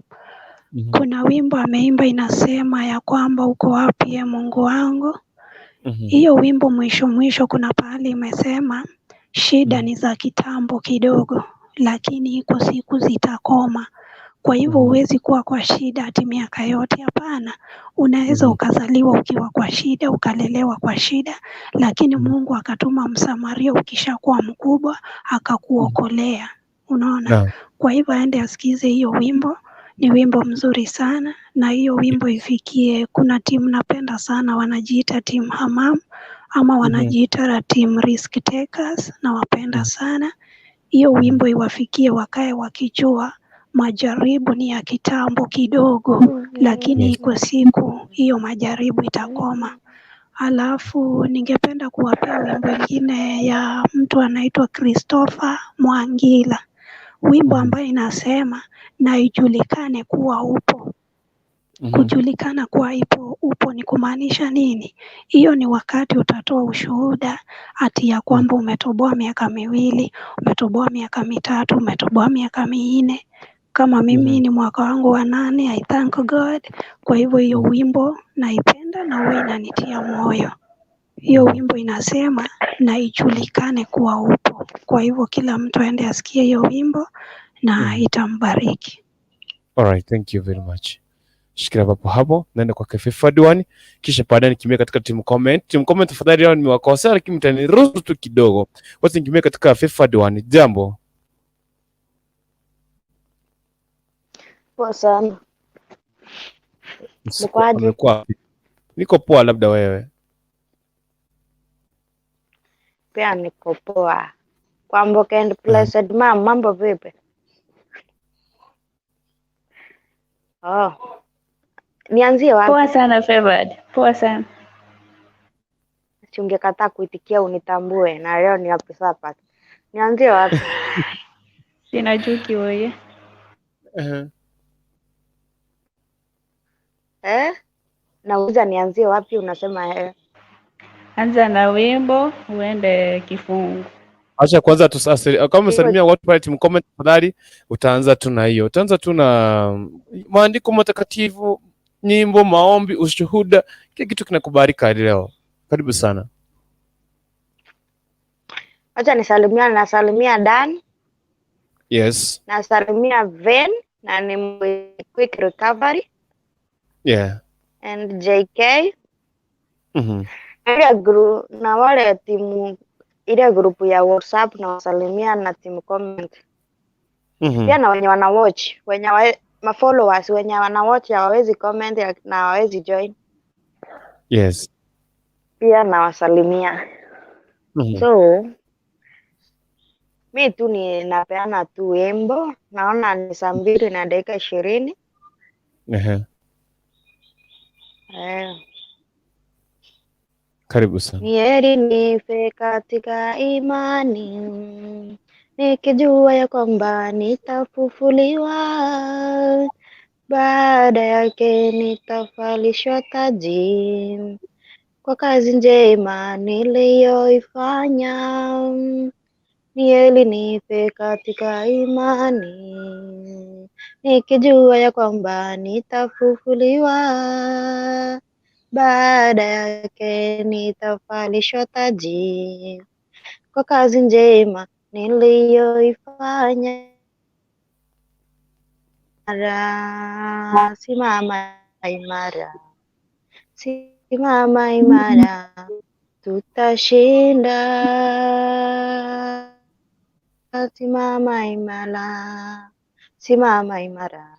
D: Kuna wimbo ameimba inasema ya kwamba uko wapi Mungu wangu. Hiyo wimbo mwisho kuna pahali imesema shida ni za kitambo kidogo, lakini iko siku zitakoma. Kwa hivyo huwezi kuwa kwa shida ati miaka yote, hapana. Unaweza ukazaliwa ukiwa kwa shida, ukalelewa kwa shida, lakini Mungu akatuma Msamaria ukishakuwa mkubwa akakuokolea. Unaona? Kwa hivyo aende asikize hiyo wimbo, ni wimbo mzuri sana, na hiyo wimbo ifikie. Kuna timu napenda sana wanajiita Team Hamam ama wanajiita Team Risk Takers, na wapenda sana. Hiyo wimbo iwafikie, wakae wakijua majaribu ni ya kitambo kidogo, lakini iko siku hiyo majaribu itakoma. Alafu ningependa kuwapea wimbo ingine ya mtu anaitwa Christopher Mwangila, wimbo ambayo inasema na ijulikane kuwa upo. Kujulikana kuwa upo ni kumaanisha nini? Hiyo ni wakati utatoa ushuhuda ati ya kwamba umetoboa miaka 2, umetoboa miaka 3, umetoboa miaka 4. Kama mimi ni mwaka wangu wa 8, I thank God. Kwa hivyo hiyo wimbo naipenda na huwa inanitia moyo. Hiyo wimbo inasema na ijulikane kuwa upo. Kwa hivyo kila mtu aende asikie hiyo wimbo na itambariki.
E: Alright, thank you very much. Shikilia hapo, naenda kwa Cafe Fadwani, kisha baadaye nikimbia katika team comment. Team comment tafadhali, leo nimewakosea lakini mtaniruhusu tu kidogo. Wacha nikimbia katika Cafe Fadwani. Jambo.
I: Poa sana.
E: Niko poa, labda wewe?
I: Pia niko poa. Kwa Mboka and Blessed Mom, mambo vipi? Nianzie wapi?
B: Poa sana Favored. Poa sana.
I: Si ungekataa kuitikia unitambue, na leo ni happy Sabbath. Nianzie wapi?
B: Sina chuki wewe.
I: Nauliza nianzie wapi, unasema
B: Anza na wimbo uende kifungu.
E: Acha kwanza kama umesalimia watu pale team comment tafadhali, utaanza tu na hiyo. Utaanza tu na maandiko matakatifu, nyimbo, maombi, ushuhuda, kile kitu kinakubarika leo. Karibu sana.
I: Acha nasalimia Ndani.
E: Yes.
I: Nasalimia Ven na ni quick recovery
E: Yeah.
I: and JK na wale timu ile grupu ya WhatsApp na wasalimia na timu comment. Pia na wenye wana watch, followers wenye wana watch hawawezi comment na hawawezi join.
E: Yes.
I: Pia na wasalimia. So mi tu ni napeana tu wimbo, naona ni 2:20.
E: Karibu sana.
I: Ni heri nife katika imani, nikijua ya kwamba nitafufuliwa, baada yake nitavalishwa taji kwa kazi njema niliyoifanya. Ni heri nife katika imani, nikijua ya kwamba nitafufuliwa, baada yake nitavalishwa taji kwa kazi njema niliyoifanya. Simama imara, simama imara, tutashinda. Simama imara, simama imara,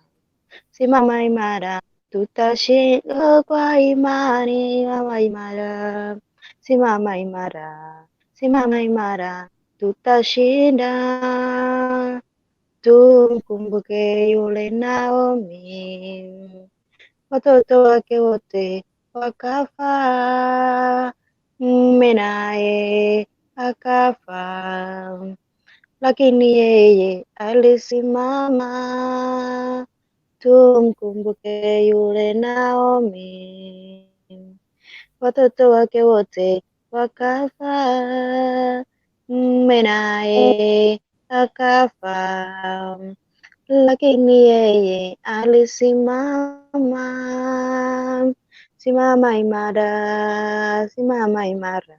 I: simama imara, tutashinda kwa imani. Simama imara, simama imara, simama imara, tutashinda. Tumkumbuke yule Naomi, watoto wake wote wakafa, mume naye akafa, lakini yeye alisimama. Tumkumbuke yule Naomi, watoto wake wote wakafa, mume naye akafa, lakini yeye alisimama. Simama imara, simama imara.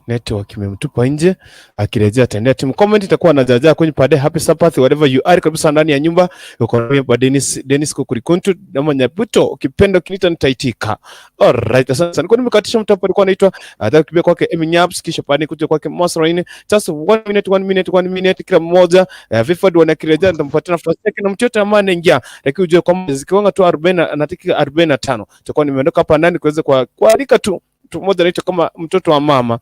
E: Network imemtupa nje, akirejea ataendea timu comment itakuwa anajaja kwenye pade happy Sabbath wherever you are, kabisa ndani ya nyumba uko na mimi Dennis Kokurikuntu na Nyabuto, ukipenda kinita nitaitika. Alright, asante sana. Kwa nimekatisha mtu hapo alikuwa anaitwa atakibia kwake Eminyaps, kisha pande kuja kwake Masraine, just 1 minute kila mmoja. Vifad wanakirejea nitampatia nafasi yake na mtoto ambaye anaingia, lakini ujue kwamba zikiwanga tu 40 anataka 45 tutakuwa nimeondoka hapa ndani kuweza kualika tu mtu mmoja anaitwa kama mtoto wa mama,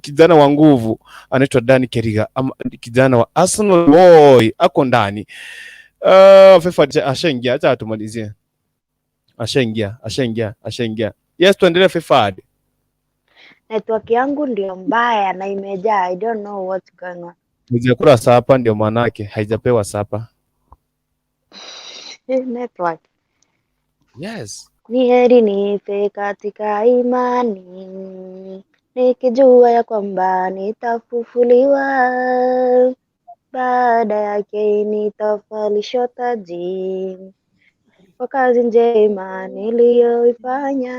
E: kijana wa nguvu, anaitwa Dani Keriga, kijana wa Arsenal boy, ako ndani. FIFA ashaingia, acha tumalizie. Ashaingia. Yes, tuendelee FIFA.
I: Network yangu ndio mbaya na imejaa. I don't know what's going on.
E: Nijakula sapa ndio manake haijapewa sapa.
I: Network.
E: Yes.
I: Ni heri nife katika imani, nikijua ya kwamba nitafufuliwa, baada yake nitavalishwa taji kwa kazi njema niliyoifanya.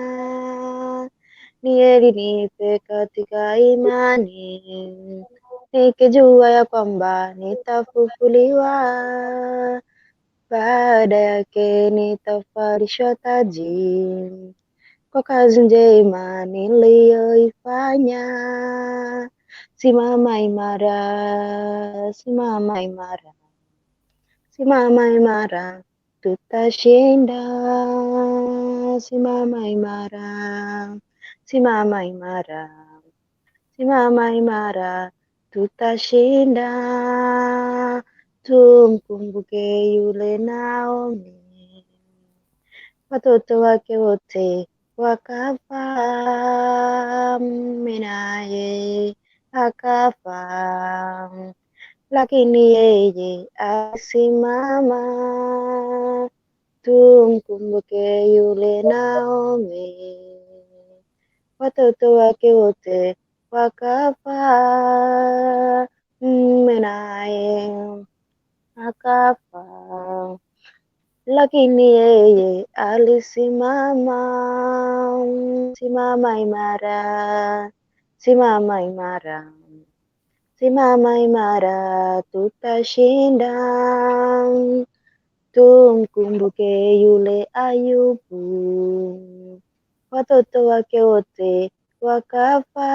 I: Ni heri nife katika imani, nikijua ya kwamba nitafufuliwa, baada yake nitavalishwa taji kwa kazi njema niliyoifanya. Simama imara, simama imara, simama imara, tutashinda. Simama imara, simama imara, simama imara, tutashinda. Tumkumbuke yule Naomi, watoto wake wote wakafa, mume naye akafa, lakini yeye alisimama. Tumkumbuke yule Naomi, watoto wake wote wakafa, mume naye akafa, lakini yeye alisimama. Simama imara, simama imara. Simama imara, tutashinda. Tumkumbuke yule Ayubu, watoto wake wote wakafa,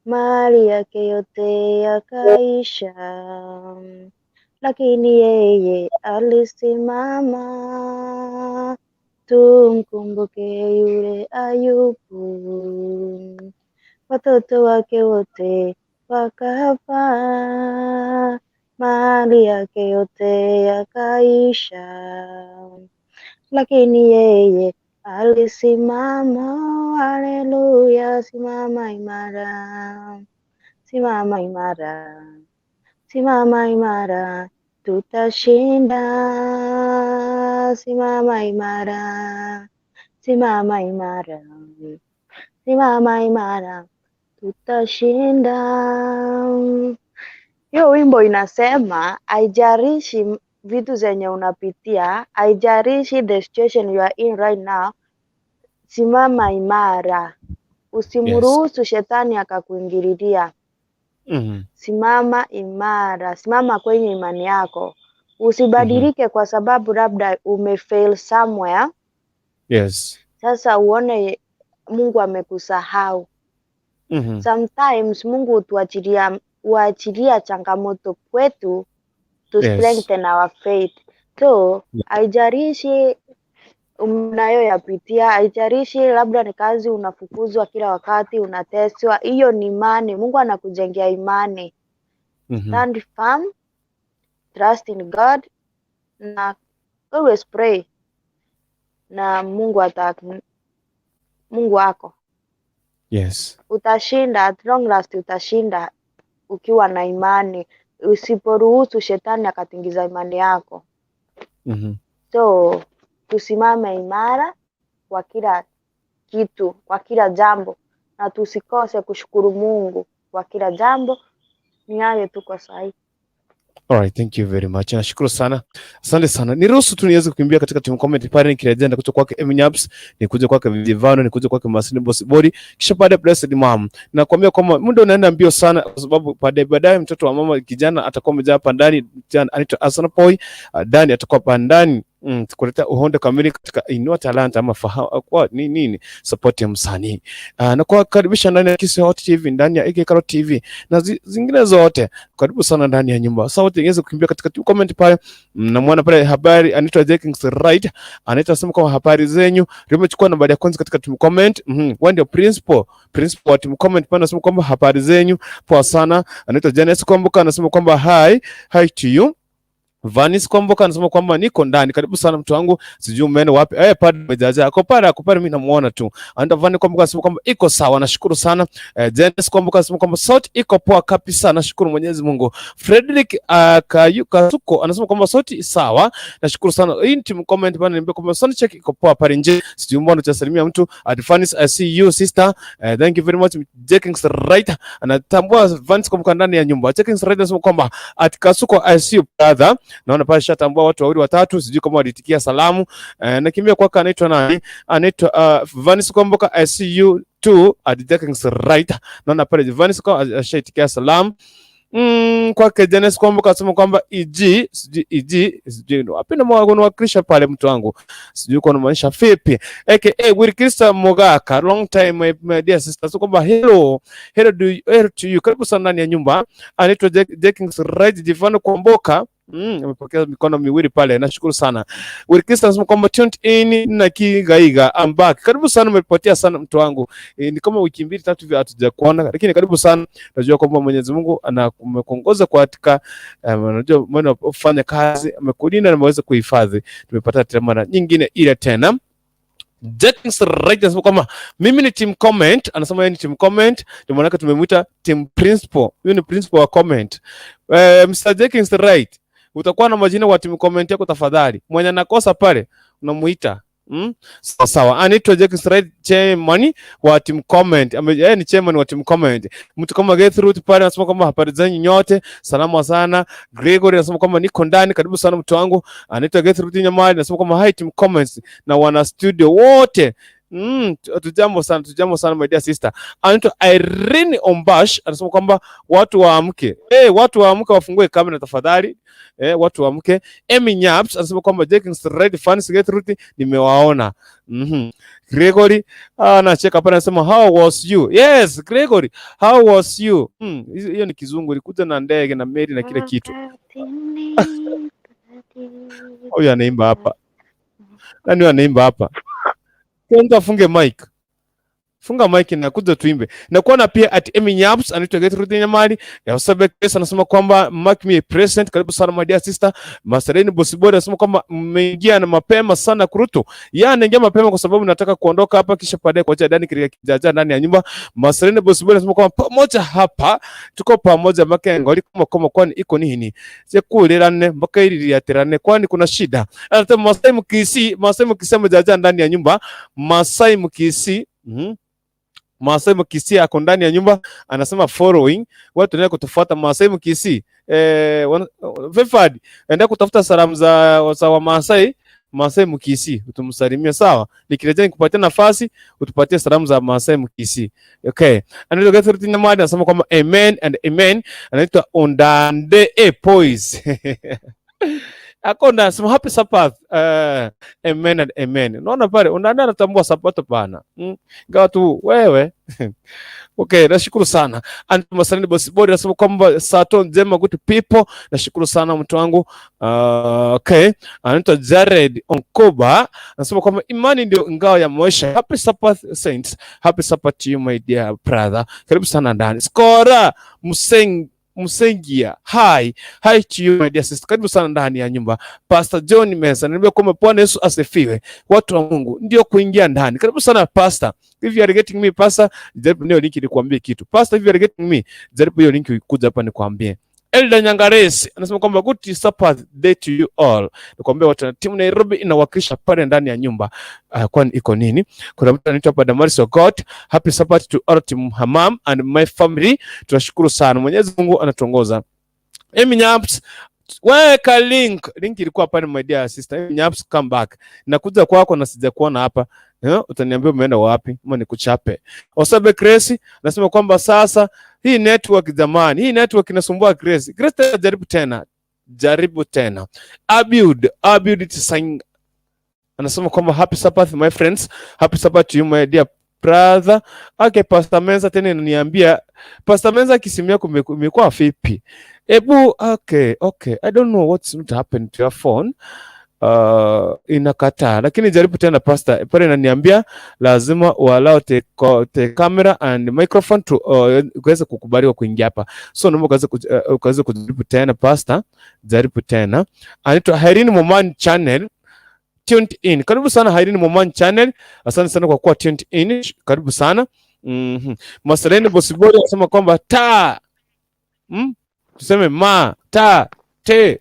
I: mali yake yote yakaisha, lakini yeye alisimama. Tumkumbuke yule Ayubu, watoto wake wote wakafa, mali yake yote yakaisha, lakini yeye alisimama. Haleluya, simama imara, simama imara, simama imara, tutashinda. Simama imara, simama imara, simama imara, tutashinda. Hiyo wimbo inasema haijalishi vitu zenye unapitia, haijalishi the situation you are in right now, simama imara. Usimruhusu shetani akakuingililia. Simama imara, simama kwenye imani yako. Usibadilike kwa sababu labda umefail somewhere.
E: Yes.
I: Sasa uone Mungu amekusahau. Sometimes Mungu huachilia changamoto kwetu to strengthen our faith. So, haijalishi unayoyapitia, haijalishi labda ni kazi unafukuzwa kila wakati, unateswa, hiyo ni imani. Mungu anakujengea imani. Stand firm, trust in God, na always pray. Na Mungu wako.
E: Yes.
I: Utashinda, at long last utashinda ukiwa na imani. Usiporuhusu shetani akatingiza imani yako. So, tusimame imara kwa kila kitu, kwa kila jambo, na tusikose kushukuru Mungu kwa kila jambo. Ni hayo tu kwa sasa.
E: Alright, thank you very much. Nashukuru sana. Asante sana. Niruhusu tu niweze kukimbia katika team comment pale nikirejea kutoka kwake Eminyabs, nikuje kwake Vivano, nikuje kwake Masini Boss Body, kisha baada ya Blessed Mom. Nakwambia kwamba muda unaenda mbio sana kwa sababu baadaye mtoto wa mama kijana atakuwa amejaa hapa ndani, anaitwa Asana Boy. Ndani atakuwa hapa ndani kuleta uhondo kamili katika Inua Talanta ama fahamu kwa nini support ya msanii. Na kwa karibisha ndani ya Kisii Hot TV, ndani ya Ikekaro TV na zingine zote. Karibu sana ndani ya nyumba. Sauti ingeweza kukimbia katika comment pale. Mnamwona pale habari anaitwa Jakings Right. Anaitwa sema kama habari zenyu. Limechukua nambari ya kwanza katika team comment. Wewe ndio principal wa team comment pale anasema kwamba habari zenyu poa sana. Anaitwa Janice Komboka anasema kwamba hi to you. Vanis Komboka anasema kwamba niko ndani. Karibu sana mtu wangu. Sijui umeenda wapi. Pale mejaja. Ako pale mimi namuona tu. Anaitwa Vanis Komboka anasema kwamba iko sawa. Nashukuru sana. Janice Komboka anasema kwamba sauti iko poa kabisa. Nashukuru Mwenyezi Mungu. Frederick Kasuko anasema kwamba sauti sawa. Nashukuru sana. Hii ni team comment bana, niambia kwamba sound check iko poa pale nje. Sijui mbona utasalimia mtu. Advanis I see you sister. Thank you very much. Jakings Right. Anatambua Vanis Komboka ndani ya nyumba. Jakings Right anasema kwamba at Kasuko I see you brother. Naona pale shatambua watu wawili watatu, sijui kama walitikia salamu. Nakimbia kwake anaitwa nani? Anaitwa Vanis Komboka I see you too at Jakings Right. Naona pale Vanis Komboka ashaitikia salamu. Kwake Janice Komboka anasema kwamba sijui apenda mwagono wa Krisha pale mtu wangu. Sijui kwa maanisha vipi. Will Krista Mogaka long time my dear sister. So kwamba hello to you. Karibu sana ndani ya nyumba. Anaitwa Jakings Right Divano Komboka. Amepokea mikono miwili pale. Nashukuru sana. Will Krista anasema kwamba tuned in na kigaiga I'm back. Karibu sana, umepotea sana mtu wangu. Ni kama wiki 2-3 hivi hatujakuona, lakini karibu sana. Najua kwamba Mwenyezi Mungu amekuongoza katika unajua mwana ufanya kazi, amekulinda na ameweza kuhifadhi. Tumepata tena mara nyingine ile tena. Jakings Right anasema kwamba mimi ni team comment. Anasema yeye ni team comment, ndio maana tumemwita team principal. Huyo ni principal wa comment. Mr. Jakings Right, utakuwa na majina wa team comment yako tafadhali. Mwenye nakosa pale unamuita. Sawa. Anaitwa Jakings Right, chairman wa team comment. Yeye ni chairman wa team comment. Mtu kama Gertrude pale anasema kwamba habari zenyu nyote salama sana. Gregory anasema kwamba niko ndani, karibu sana mtu wangu. Anaitwa Gertrude Nyamali anasema kwamba hi team comments na wana studio wote. Tujambo sana my dear sister. Anaitwa Irene Ombash anasema kwamba watu waamke. Watu waamke wafungue kamera tafadhali. Watu waamke. Emi Nyaps anasema kwamba Jenkins Red Fans Get Route nimewaona. Gregory anacheka hapa anasema how was you? Yes, Gregory, how was you? Hiyo ni kizungu, ilikuja na ndege na meli na kile kitu. Huyu anaimba hapa. Nani anaimba hapa? Kwanza afunge mic. Funga mic na kuja tuimbe. Na kuona pia at Emi Nyaps anaitwa Get Route Nyamali. Ya Sabbath Pesa anasema kwamba mark me present. Karibu sana my dear sister. Masereni Bosibori anasema kwamba mmeingia na mapema sana kurutu. Anaingia mapema kwa sababu nataka kuondoka hapa kisha baadaye kwa Ndani katika kijaja ndani ya nyumba. Masereni Bosibori anasema kwamba pamoja hapa tuko pamoja makengo kama kwani iko nini? Sekulirane mpaka ili yaterane kwani kuna shida. Anasema Masai mkisema jaja ndani ya nyumba. Masai Kisii Kisii ako ndani ya nyumba anasema following watu ndio kutufuata Masai Kisii Vefad enda kutafuta salamu za wa Masai Kisii utumsalimia sawa, nikirejea nikupatia nafasi utupatie salamu za Masai Kisii. Okay, anaitwa Gathering Namadi anasema kwamba amen and amen. Anaitwa Ondande boys Akonda anasema happy Sabbath. Amen and amen. Unaona pale Ondande anatambua Sabato pana. Gawa tu wewe. Okay, nashukuru sana. Anatuma Masereni Bosibori anasema kwamba Sato Njema good people. Nashukuru sana mtu wangu. Okay, anaitwa Jared Onkoba anasema kwamba imani ndio ngao ya maisha. Happy Sabbath saints. Happy Sabbath to you my dear brother. Karibu sana ndani. Skora Musengia. Hi to you my dear sister. Karibu sana ndani ya nyumba. Pastor John Mesa, niambia kwamba Bwana Yesu asifiwe. Watu wa Mungu ndio kuingia ndani. Karibu sana pastor. If you are getting me pastor, jaribu niyo linki nikuambie kitu. Pastor, if you are getting me, jaribu hiyo linki kuja hapa nikuambie. Elda Nyangaresi anasema kwamba good Sabbath day to you all. Nikwambia watu na timu Nairobi inawakilisha pale ndani ya nyumba. Kwani iko nini? Kuna mtu anaitwa Badamaris of God. Happy Sabbath to all team Hamam and my family. Tunashukuru sana. Mwenyezi Mungu anatuongoza. Emi Nyaps, weka link ilikuwa hapa my dear sister. Emi Nyaps, come back. Nakuja kwako na sijakuona hapa. Utaniambia umeenda wapi? Ama nikuchape. Osabe Crazy anasema kwamba sasa hii network jamani, hii network inasumbua Grace. Grace jaribu tena. Abud Tsang anasema kwamba happy Sabbath my friends. Happy Sabbath to you my dear brother. Okay, Pastor Menza tena niambia Pastor Menza kisimu yako imekuwa vipi? Okay. I don't know what's not happened to your phone. Inakataa, lakini jaribu tena pastor. Pale inaniambia lazima allow the camera and microphone to kuweza kukubaliwa kuingia hapa. So naomba ukaweze kujaribu tena pastor, jaribu tena. Anaitwa Irene Moman channel tuned in. Karibu sana Irene Moman channel. Asante sana kwa kuwa tuned in. Karibu sana. Masereni Bosibori anasema kwamba tuseme ma ta te.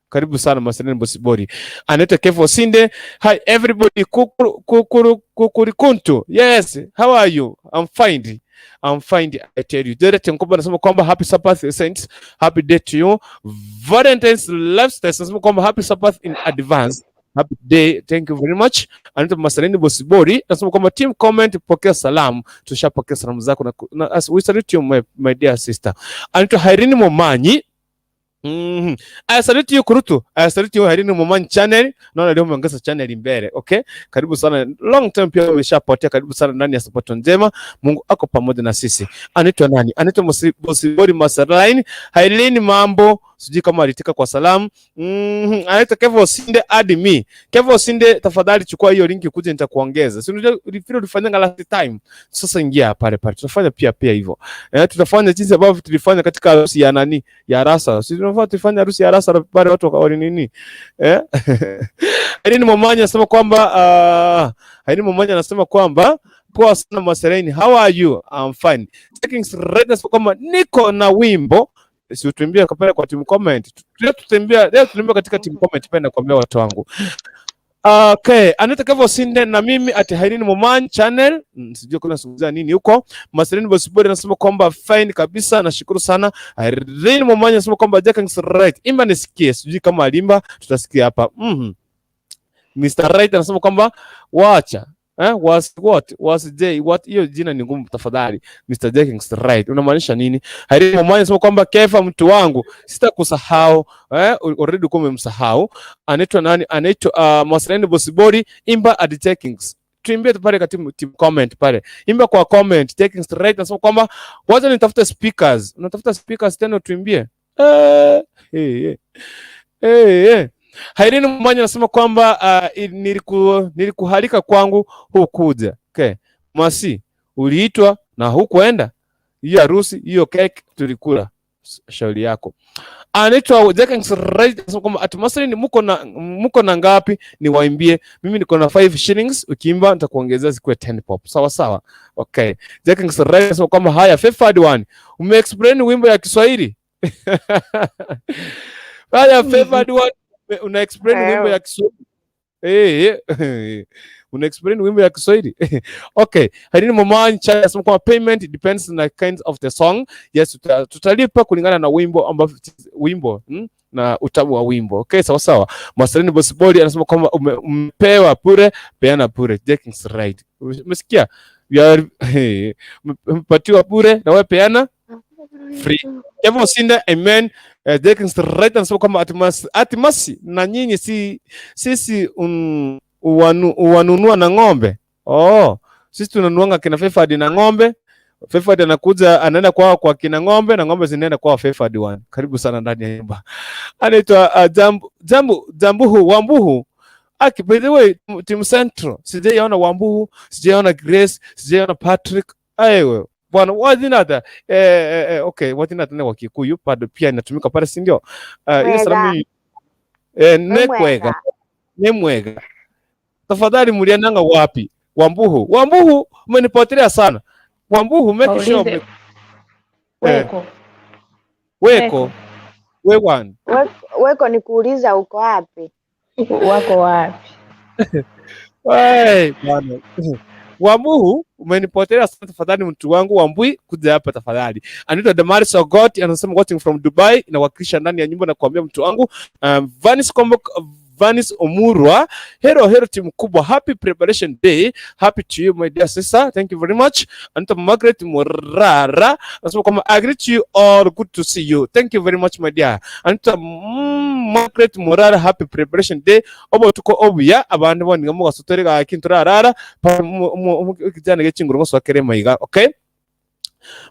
E: Karibu sana Masereni Bosibori. Anaitwa Kefo Sinde. Hi everybody. Kukurikuntu. Yes, how are you? I'm fine, I tell you. Direct Nkoba anasema kwamba happy Sabbath saints. Happy day to you. Valentine's lifestyle anasema kwamba happy Sabbath in advance. Happy day. Thank you very much. Anaitwa Masereni Bosibori anasema kwamba team comment pokea salamu. Tushapokea salamu zako na as we salute you my dear sister. Anaitwa Irene Momanyi. I salute you Kurutu. I salute you Irene Moman channel. Naona leo umeongeza channel mbele. Okay? Karibu sana. Long time pia umeshapotea. Karibu sana ndani ya Sabato Njema. Mungu ako pamoja na sisi. Anaitwa nani? Anaitwa Bosibori Maserline. Hailini mambo. Sijui kama alitika kwa salamu. Anaitwa Kevo Sinde add me. Kevo Sinde tafadhali chukua hiyo linki kuja nitakuongeza. Si unajua ulifanya last time. Sasa ingia pale. Tutafanya pia hivyo. Tutafanya jinsi ambavyo tulifanya katika harusi ya Nani? Ya Rasa. Si tunafaa tufanye harusi ya Rasa pale watu wakaoni nini? Irene Momanya anasema kwamba poa sana Masereni. How are you? I'm fine. Taking readiness kwamba niko na wimbo. Si utembea kapale kwa team comment. Leo tutembea katika team comment penda kuambia watu wangu. Okay, Unatakia Sinde na mimi at Irene Moman channel. Sijui kuna sunguzia nini huko. Masereni Bosibori anasema kwamba fine kabisa, nashukuru sana. Irene Moman anasema kwamba Jack's right. Imba nisikie, sijui kama alimba, tutasikia hapa. Mr. Right anasema kwamba wacha. Was what? Was J? What? Hiyo jina ni ngumu tafadhali. Mr. Jenkins, right. Unamaanisha nini? Hairi mmoja sema kwamba Kefa mtu wangu, sitakusahau. Already uko umemsahau. Anaitwa nani? Anaitwa Masleni Bosibori, imba at Jenkins. Tuimbie pale katika comment pale. Imba kwa comment. Jenkins, right. Nasema kwamba wacha nitafute speakers. Unatafuta speakers tena tuimbie. Hairini mmoja anasema kwamba nilikuhalika kwangu hukuja. Okay. Masi, uliitwa na hukuenda? Hiyo harusi, hiyo cake tulikula. Shauri yako. Anaitwa Jenkins right anasema kwamba atmasrini muko na ngapi ni waimbie. Mimi niko na 5 shillings, ukiimba nitakuongezea zikuwe 10 pop. Sawa sawa. Okay. Jenkins right anasema kwamba haya favored one. Umeexplain wimbo ya Kiswahili? Haya favored one. Una explain wimbo ya Kiswahili. Una explain wimbo ya Kiswahili. Okay. Harini mama cha sema kwa payment depends on the kind of the song. Yes, tutalipa kulingana na wimbo ambao na utamu wa wimbo. Okay, sawa sawa. Masalini Bosibodi anasema kwamba umepewa bure, peana bure. Jenkins right. Umesikia? Umepatiwa bure na wewe peana free. Evo sinda amen. Jenkins right anasema kwamba atimasi na nyinyi sisi uwanunua na ng'ombe. Sisi tunanuanga kina Fefadi na ng'ombe. Fefadi anakuja anaenda kwa kina ng'ombe na ng'ombe zinaenda kwa Fefadi one. Karibu sana ndani ya nyumba. Anaitwa Jambuhu Wambuhu. By the way, Team Central. Sijaona Wambuhu, sijaona Grace, sijaona Patrick. Aiwe. Bwana wadinata wadinata ni Wakikuyu bado pia inatumika pale si ndio? Ile salamu Nemwega. Tafadhali mliananga wapi? Wambuhu umenipotelea sana. Wambuhu make sure
I: Weko ni kuuliza uko wapi?
F: Wako wapi?
E: Bwana. Wambuhu umenipotelea sana tafadhali mtu wangu Wambui kuja hapa tafadhali. Anaitwa Damaris Ogot anasema watching from Dubai inawakilisha ndani ya nyumba na kuambia mtu wangu Vanis Omurwa, hero team kubwa. Happy preparation day. Happy to you my dear sister. Thank you very much. Anaitwa Margaret Morara anasema kama I greet you all, good to see you. Thank you very much my dear. Anaitwa Margaret Morara, happy preparation day. Obo tuko obuya abantu bandi ngamu gasotorega kinturarara kijana gechinguru ngoswakere maiga. Okay.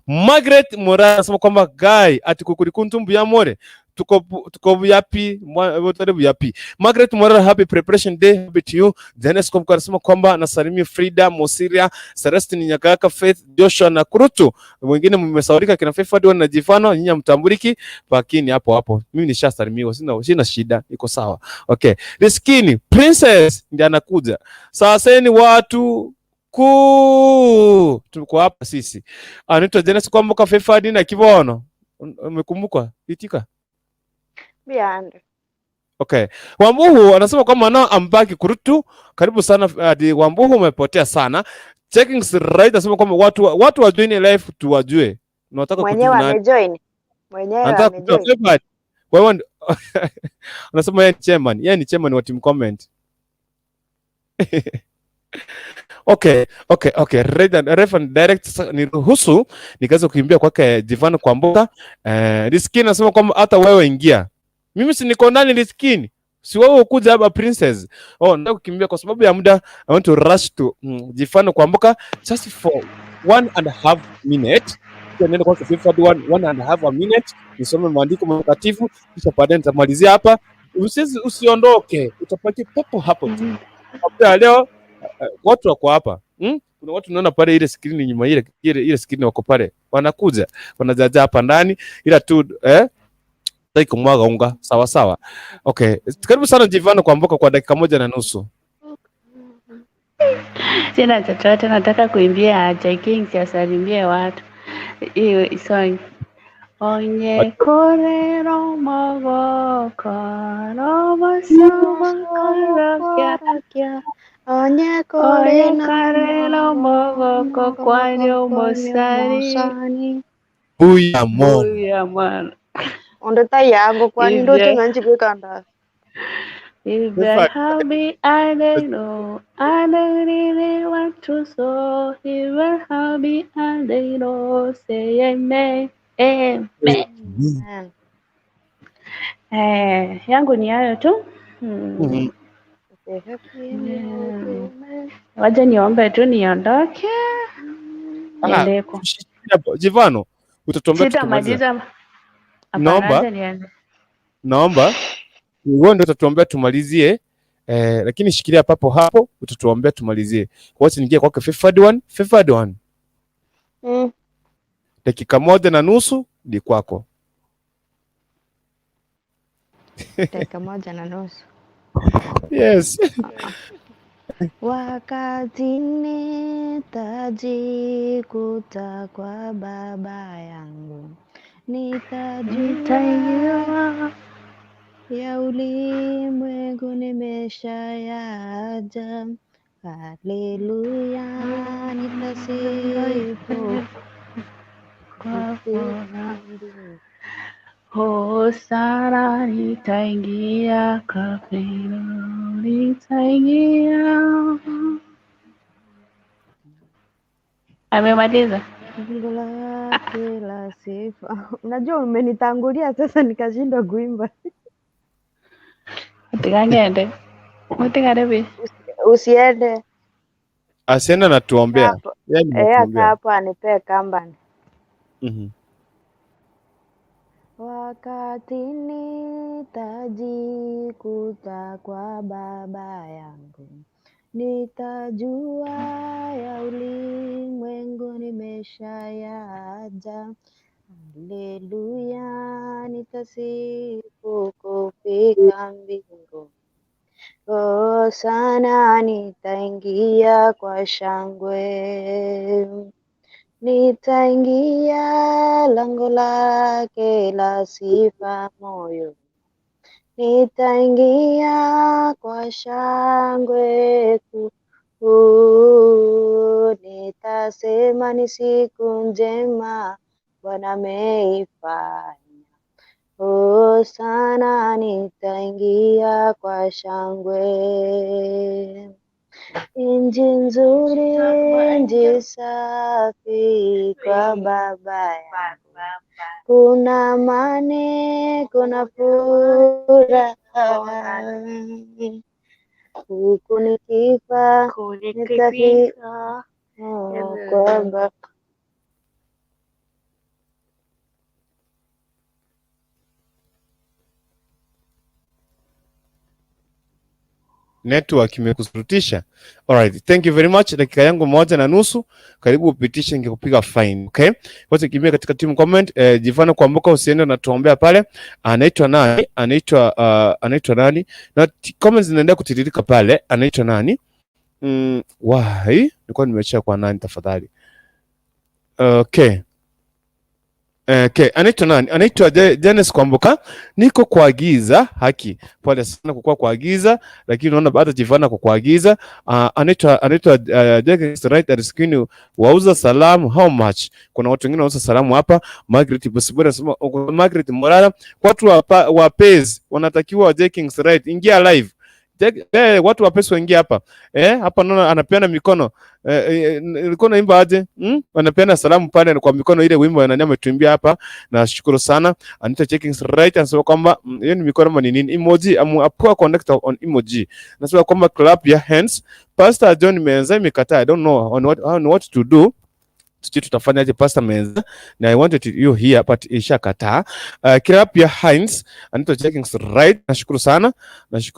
E: Margaret Morara anasema kwamba guy atikukuri kuntumbu ya more tuko buyapi wotare buyapi. Margaret Morara, happy preparation day. Happy to you. Dennis Komko anasema kwamba nasalimia Frida Mosiria, Celestine Nyakaka, Faith Joshua na Kurutu. Wengine mmesaurika kina Fefadi na Jifano, nyinyi mtambuliki pakini hapo. Mimi nishasalimiwa, sina shida, iko sawa. Okay. Riskini Princess ndiye anakuja. Sasa ni watu tuko hapa sisi. Anaitwa Dennis Komko, Fefadi na Kivono. Umekumbuka? Itika.
I: Biande.
E: Okay. Wambuhu anasema kwamba nao ambaki Kurutu. Karibu sana Wambuhu, umepotea sana. Checking right anasema kwamba watu wa join live tuwajue. Unataka
I: mwenyewe amejoin.
E: Wewe anasema yeye ni chairman wa team comment. Okay. Reference direct ni ruhusu nikaanza kukimbia kwake Divano kwa mboka. Riskini anasema kwamba hata wewe ingia. Mimi si niko ndani Riskini. Si wewe ukuja hapa Princess. Nataka kukimbia kwa sababu ya muda. I want to rush to Divano kwa mboka just for 1.5 minute. Nenda kwa FIFA 1.5 minute. Nisome maandiko matakatifu kisha baadaye nitamalizia hapa. Usiondoke. Utapaki pepo hapo tu. Leo watu wako hapa. Kuna watu naona pale ile screen nyuma ile screen wako pale. Wanakuja, wanajaja hapa ndani ila tu taiko mwaga unga sawa. Okay. Karibu sana Jivano kwa mboka kwa dakika 1.5.
B: Sina chochote, nataka kuimbia Jenkins asalimie watu. Hiyo song. Onye korero magoko robo sabakia.
I: Onye
B: korero magoko kwanyo mosari.
E: Buya mon.
I: Onda tayango kwani ndo tunanchi kwekanda.
B: If they're happy, I don't know. I don't really want to so. If they're happy, I don't know. Say amen. Amen.
I: Amen.
B: Yangu ni hayo tu.
I: Say happy new day, man.
B: Wacha niombe tu niondoke. Niende kwa.
E: Jivano, utatuombea tukimaliza.
B: Sitamaliza. Hapana, acha niende.
E: Naomba wewe ndio utatuombea tumalizie, lakini shikilia papo hapo, utatuombea tumalizie. Kwa hiyo niingie kwake Favored one. Dakika 1:30 ni kwako.
I: Dakika 1:30.
E: Yes.
I: Wakati nitajikuta kwa Baba yangu, nitajua ya ulimwengu nimeshayaja. Haleluya, nitasifu kwa furaha.
B: Hosana nitaingia kafiro, nitaingia. Amemaliza.
I: Kila sifa. Unajua umenitangulia sasa nikashindwa kuimba.
B: Utikangende. Utikarebi.
I: Usiende.
E: Asiende na tuombea.
I: Hapo anipe kambani. Wakati nitajikuta kwa Baba yangu, nitajua ya ulimwengu nimeshayaja. Haleluya, nitasifu kufika mbingu. Hosana, nitaingia kwa shangwe. Nitaingia lango lake la sifa moyo. Nitaingia kwa shangwe kuu. Nitasema ni siku njema Bwana ameifanya. Hosana, nitaingia kwa shangwe. Inji nzuri, inji safi kwa Baba yangu. Kuna amani, kuna furaha. Huku nikifa, nitafika kwa Baba.
E: Network imekusurutisha. Alright, thank you very much. Dakika yangu 1:30, karibu upitishe ningekupiga fine, okay? Wote kimbia katika team comment, Jivana kuambuka usiende na tuombea pale. Anaitwa nani? Anaitwa nani? Na comments zinaendelea kutiririka pale. Anaitwa nani? Why? Nilikuwa nimeacha kwa nani tafadhali? Okay. Okay, anaitwa nani? Anaitwa Janice kuambuka. Niko kuagiza haki. Pole sana kwa kuagiza, lakini unaona baada Jivana kuagiza. Anaitwa Jack's right at screen. Wauza salamu how much? Kuna watu wengine wauza salamu hapa. Margaret Busibora anasema Margaret Morara, watu wa Pez wanatakiwa Jack's right. Ingia live. Watu wa pesa waingia hapa. Hapa naona anapeana mikono. Ilikuwa naimba aje? Anapeana salamu pale kwa mikono, ile wimbo Nani ametuimbia hapa. Na shukuru sana. Anita checking right anasema kwamba hiyo ni mikono ni nini? Emoji. A poor connector on emoji. Anasema kwamba clap your hands. Pastor John Menza imekataa. I don't know on what to do. Sisi tutafanya aje Pastor Menza, na I wanted you here but ishakataa. Clap your hands. Anita checking right. Nashukuru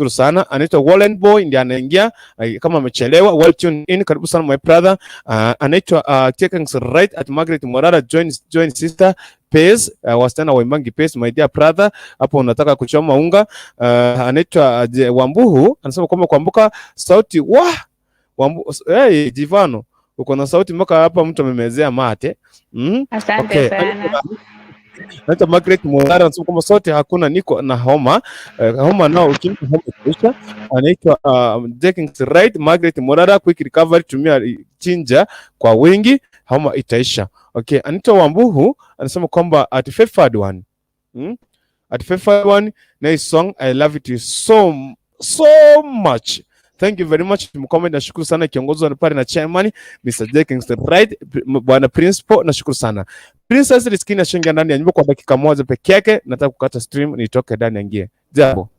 E: sana. Anita Wallen Boy ndiye anaingia kama amechelewa. Well tuned in. Karibu sana my brother. Anaitwa checking right at Margaret Morara join sister Pez, wasichana wa Imbangi Pez, my dear brother. Hapo unataka kuchoma unga. Anaitwa Wambuhu anasema kwamba kuambuka sauti hey Jivano, uko na sauti mpaka hapa mtu amemezea mate.
B: Asante sana.
E: Hata Margaret Morara anasema kwamba sote hakuna, niko na homa. Homa nao ukimpa homa itaisha. Anaitwa Jack's right Margaret Morara, quick recovery, tumia chinja kwa wingi, homa itaisha. Okay, anaitwa Wambuhu anasema kwamba at Favored one. At Favored one, nice song, I love it so so much. Thank you very much. Mcomment, nashukuru sana kiongozwa pale na chairman Mr. J Kingston Pride, bwana principal, nashukuru sana. Princess Riskini ashaingia ndani ya nyumba kwa dakika moja peke yake. Nataka kukata stream nitoke ndani aingie. Jambo.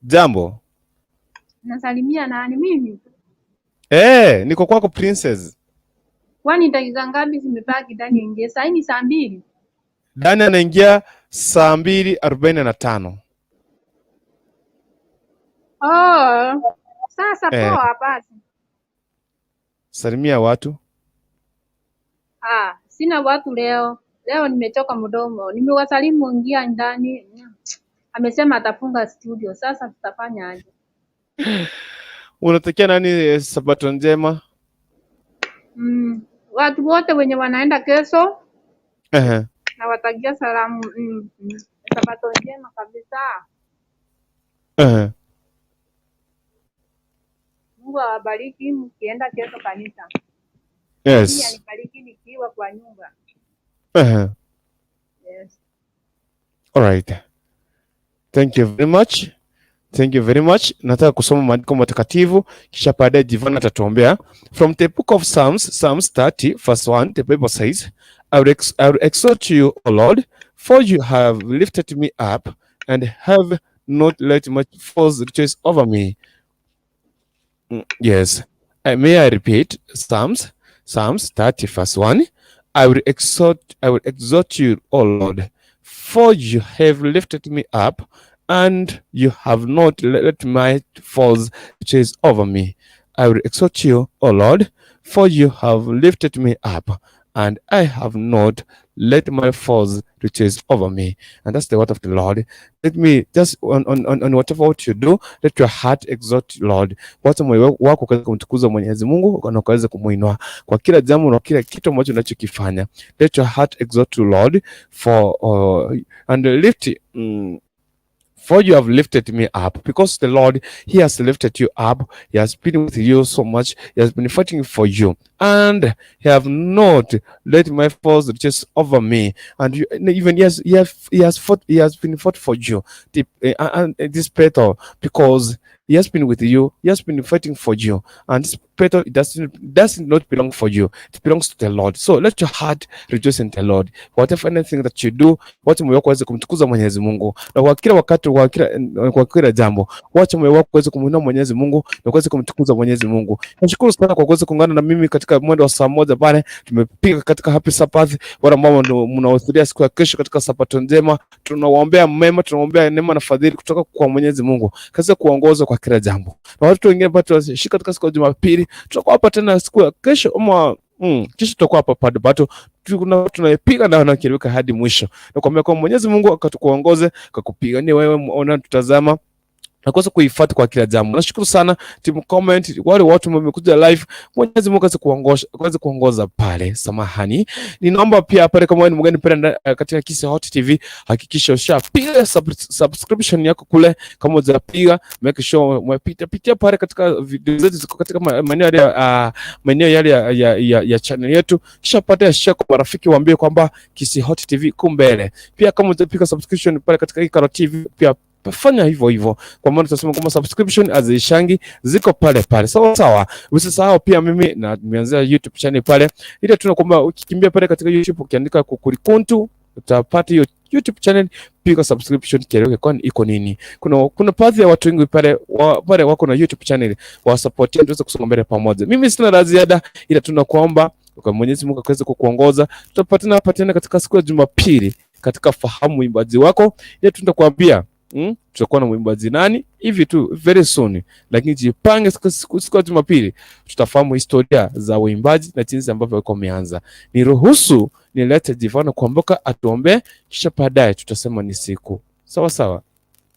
E: Jambo.
J: Nasalimia nani mimi?
E: Niko kwako Princess.
J: Kwani dakika ngapi zimebaki ndani ingie? Sasa ni saa 2.
E: Ndani anaingia saa 2:45.
J: Oh. Sasa poa basi.
E: Salimia watu.
J: Sina watu leo. Leo nimetoka mdomo. Nimewasalimu ingia ndani. Amesema atafunga studio. Sasa tutafanya aje?
E: Unatakia nani Sabato njema?
J: Watu wote wenye wanaenda kesho. Na watakia salamu. Sabato njema kabisa. Mungu awabariki mkienda kesho kanisa.
E: Yes.
J: Pia nibariki nikiwa kwa nyumba. Yes.
E: All right. Thank you very much. Thank you very much. Nataka kusoma maandiko matakatifu kisha baadaye Divana atatuombea. From the book of Psalms 30 verse 1, the Bible says, I will exhort you, O Lord, for you have lifted me up and have not let my foes rejoice over me. Yes. May I repeat? Psalms 30 verse 1. I will exhort you, O Lord, for you have lifted me up and you have not let my foes chase over me. I will exhort you, O Lord, for you have lifted me up and I have not let my foes chase over me. And that's the word of the Lord. Let me just on whatever what you do, let your heart exalt Lord. Wacha moyo wako ukaweza kumtukuza Mwenyezi Mungu na ukaweza kumuinua kwa kila jambo na kila kitu ambacho unachokifanya. Let your heart exalt to Lord and lift for you have lifted me up, because the Lord, He has lifted you up. He has been with you so much. He has been fighting for you, and He have not let my foes just over me. And you, even He has been fought for you. And this battle, because He has been with you. He has been fighting for you, and this battle does not belong for you. It belongs to the Lord. So let your heart rejoice in the Lord. Whatever anything that you do, wacha moyo wako uweze kumtukuza Mwenyezi Mungu, na kwa kila wakati, kwa kila jambo, wacha moyo wako uweze kumuinua Mwenyezi Mungu na kuweza kumtukuza Mwenyezi Mungu. Nashukuru sana kwa kuweza kuungana na mimi katika mwendo wa saa moja pale. Tumepiga katika happy Sabbath. Wale ambao mnahudhuria siku ya kesho katika Sabato njema, tunawaombea mema, tunawaombea neema na fadhili kutoka kwa Mwenyezi Mungu kaza kuongoza kwa kila jambo. Na watu wengine ambao tunashika katika siku ya Jumapili, tutakuwa hapa tena siku ya kesho ama kisha tutakuwa hapa Sabato, tunaipiga na wanakiruka hadi mwisho. Na kwa Mwenyezi Mungu akatukuongoze, akakupigania wewe unatutazama na kuweza kuifuata kwa kila jambo. Nashukuru sana team comment, wale watu wamekuja live. Mwenyezi Mungu akaweze kuongoza pale. Samahani. Ninaomba pia pale, kama wewe ni mgeni pale katika Kisii Hot TV, hakikisha ushapiga subscription yako kule. Kama hujapiga, make sure umepita pale katika video zetu ziko katika maeneo yale ya channel yetu. Kisha pata share kwa marafiki, waambie kwamba Kisii Hot TV kumbele. Pia kama hujapiga subscription pale katika Karibu TV, pia fanya hivyo, kwa maana tunasema kama subscription azishangi ziko pale sawa. Usisahau pia mimi na nimeanzia YouTube channel pale, ile tunakuomba ukikimbia pale katika YouTube ukiandika Kukurikuntu utapata hiyo YouTube channel, piga subscription kieleweke kwani iko nini. Kuna baadhi ya watu wengi pale wako na YouTube channel, wa support yetu tuweze kusonga mbele pamoja. Mimi sina la ziada, ila tunakuomba kwa Mwenyezi Mungu akaweze kukuongoza. Tutapatana katika siku ya Jumapili katika fahamu mwimbaji wako, ile tutakwambia tutakuwa na mwimbaji nani hivi tu very soon, lakini jipange siku ya Jumapili tutafahamu historia za waimbaji na jinsi ambavyo wako wameanza. Niruhusu nilete Divana kuamboka atuombe, kisha baadaye tutasema ni siku sawa.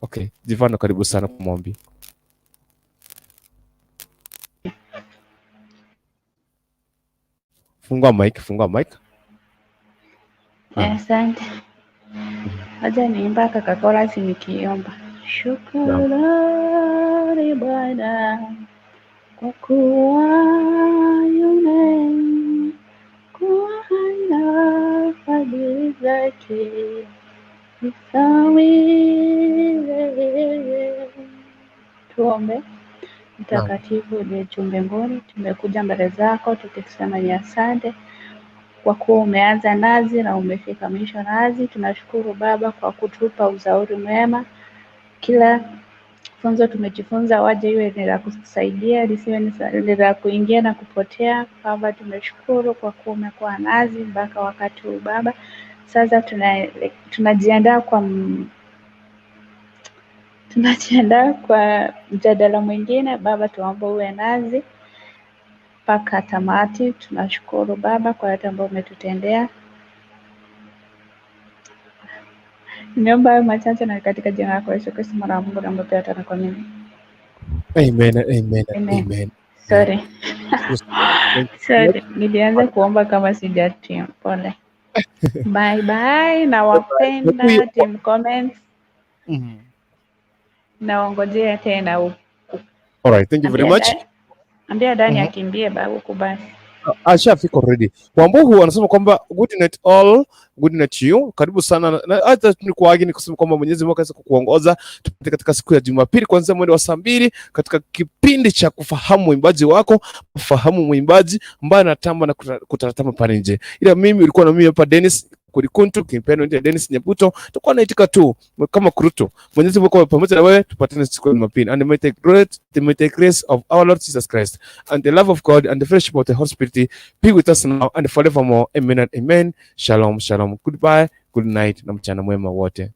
E: Okay, Divana karibu sana kwa maombi. Fungua mic.
B: Asante. Acha niimba kaka nikiomba. Shukrani Bwana kwa kuwa yule kuwa haina fadhili mtakatifu uliye juu mbinguni, tumekuja mbele zako tukisema ni asante kwa kuwa umeanza nazi na umefika mwisho nazi. Tunashukuru Baba kwa kutupa ushauri mwema. Kila funzo tumejifunza waje iwe ni la kusaidia, lisiwe ni la kuingia na kupotea. Baba, tumeshukuru kwa kuwa umekuwa nazi mpaka wakati huu Baba. Sasa tunajiandaa kwa mjadala mwingine Baba, tuombe uwe nazi mpaka tamati. Tunashukuru Baba kwa yote ambayo umetutendea. Niomba hayo machache na katika jina lako Yesu Kristo mwana wa Mungu naomba pia hata kwa mimi.
E: Amen.
B: Sorry. Sorry, nilianza kuomba kama sijatia. Pole. Bye na wapenda team comments. Naongojea tena huko.
E: Alright, thank you very much.
B: Ambia Ndani akimbie huko basi.
E: Ashafika already. Wambohu anasema kwamba good night all, good night you. Karibu sana. Na hata nikuage ni kusema kwamba Mwenyezi Mungu aweze kukuongoza tupate katika siku ya Jumapili kuanzia mwendo wa 2:00 katika kipindi cha kufahamu mwimbaji wako, kufahamu mwimbaji ambaye anatamba na kutaratama pale nje. Ila mimi ulikuwa na mimi hapa Dennis Kurikuntu, kimpendo ndio Dennis Nyabuto, tutakuwa naitika tu kama kuruto. Mwenyezi Mungu pamoja na wewe, tupatane siku ya Jumapili. And may the grace of our Lord Jesus Christ and the love of God and the fellowship of the Holy Spirit be with us now and forevermore. Amen and amen. Shalom. Goodbye, good night na mchana mwema wote.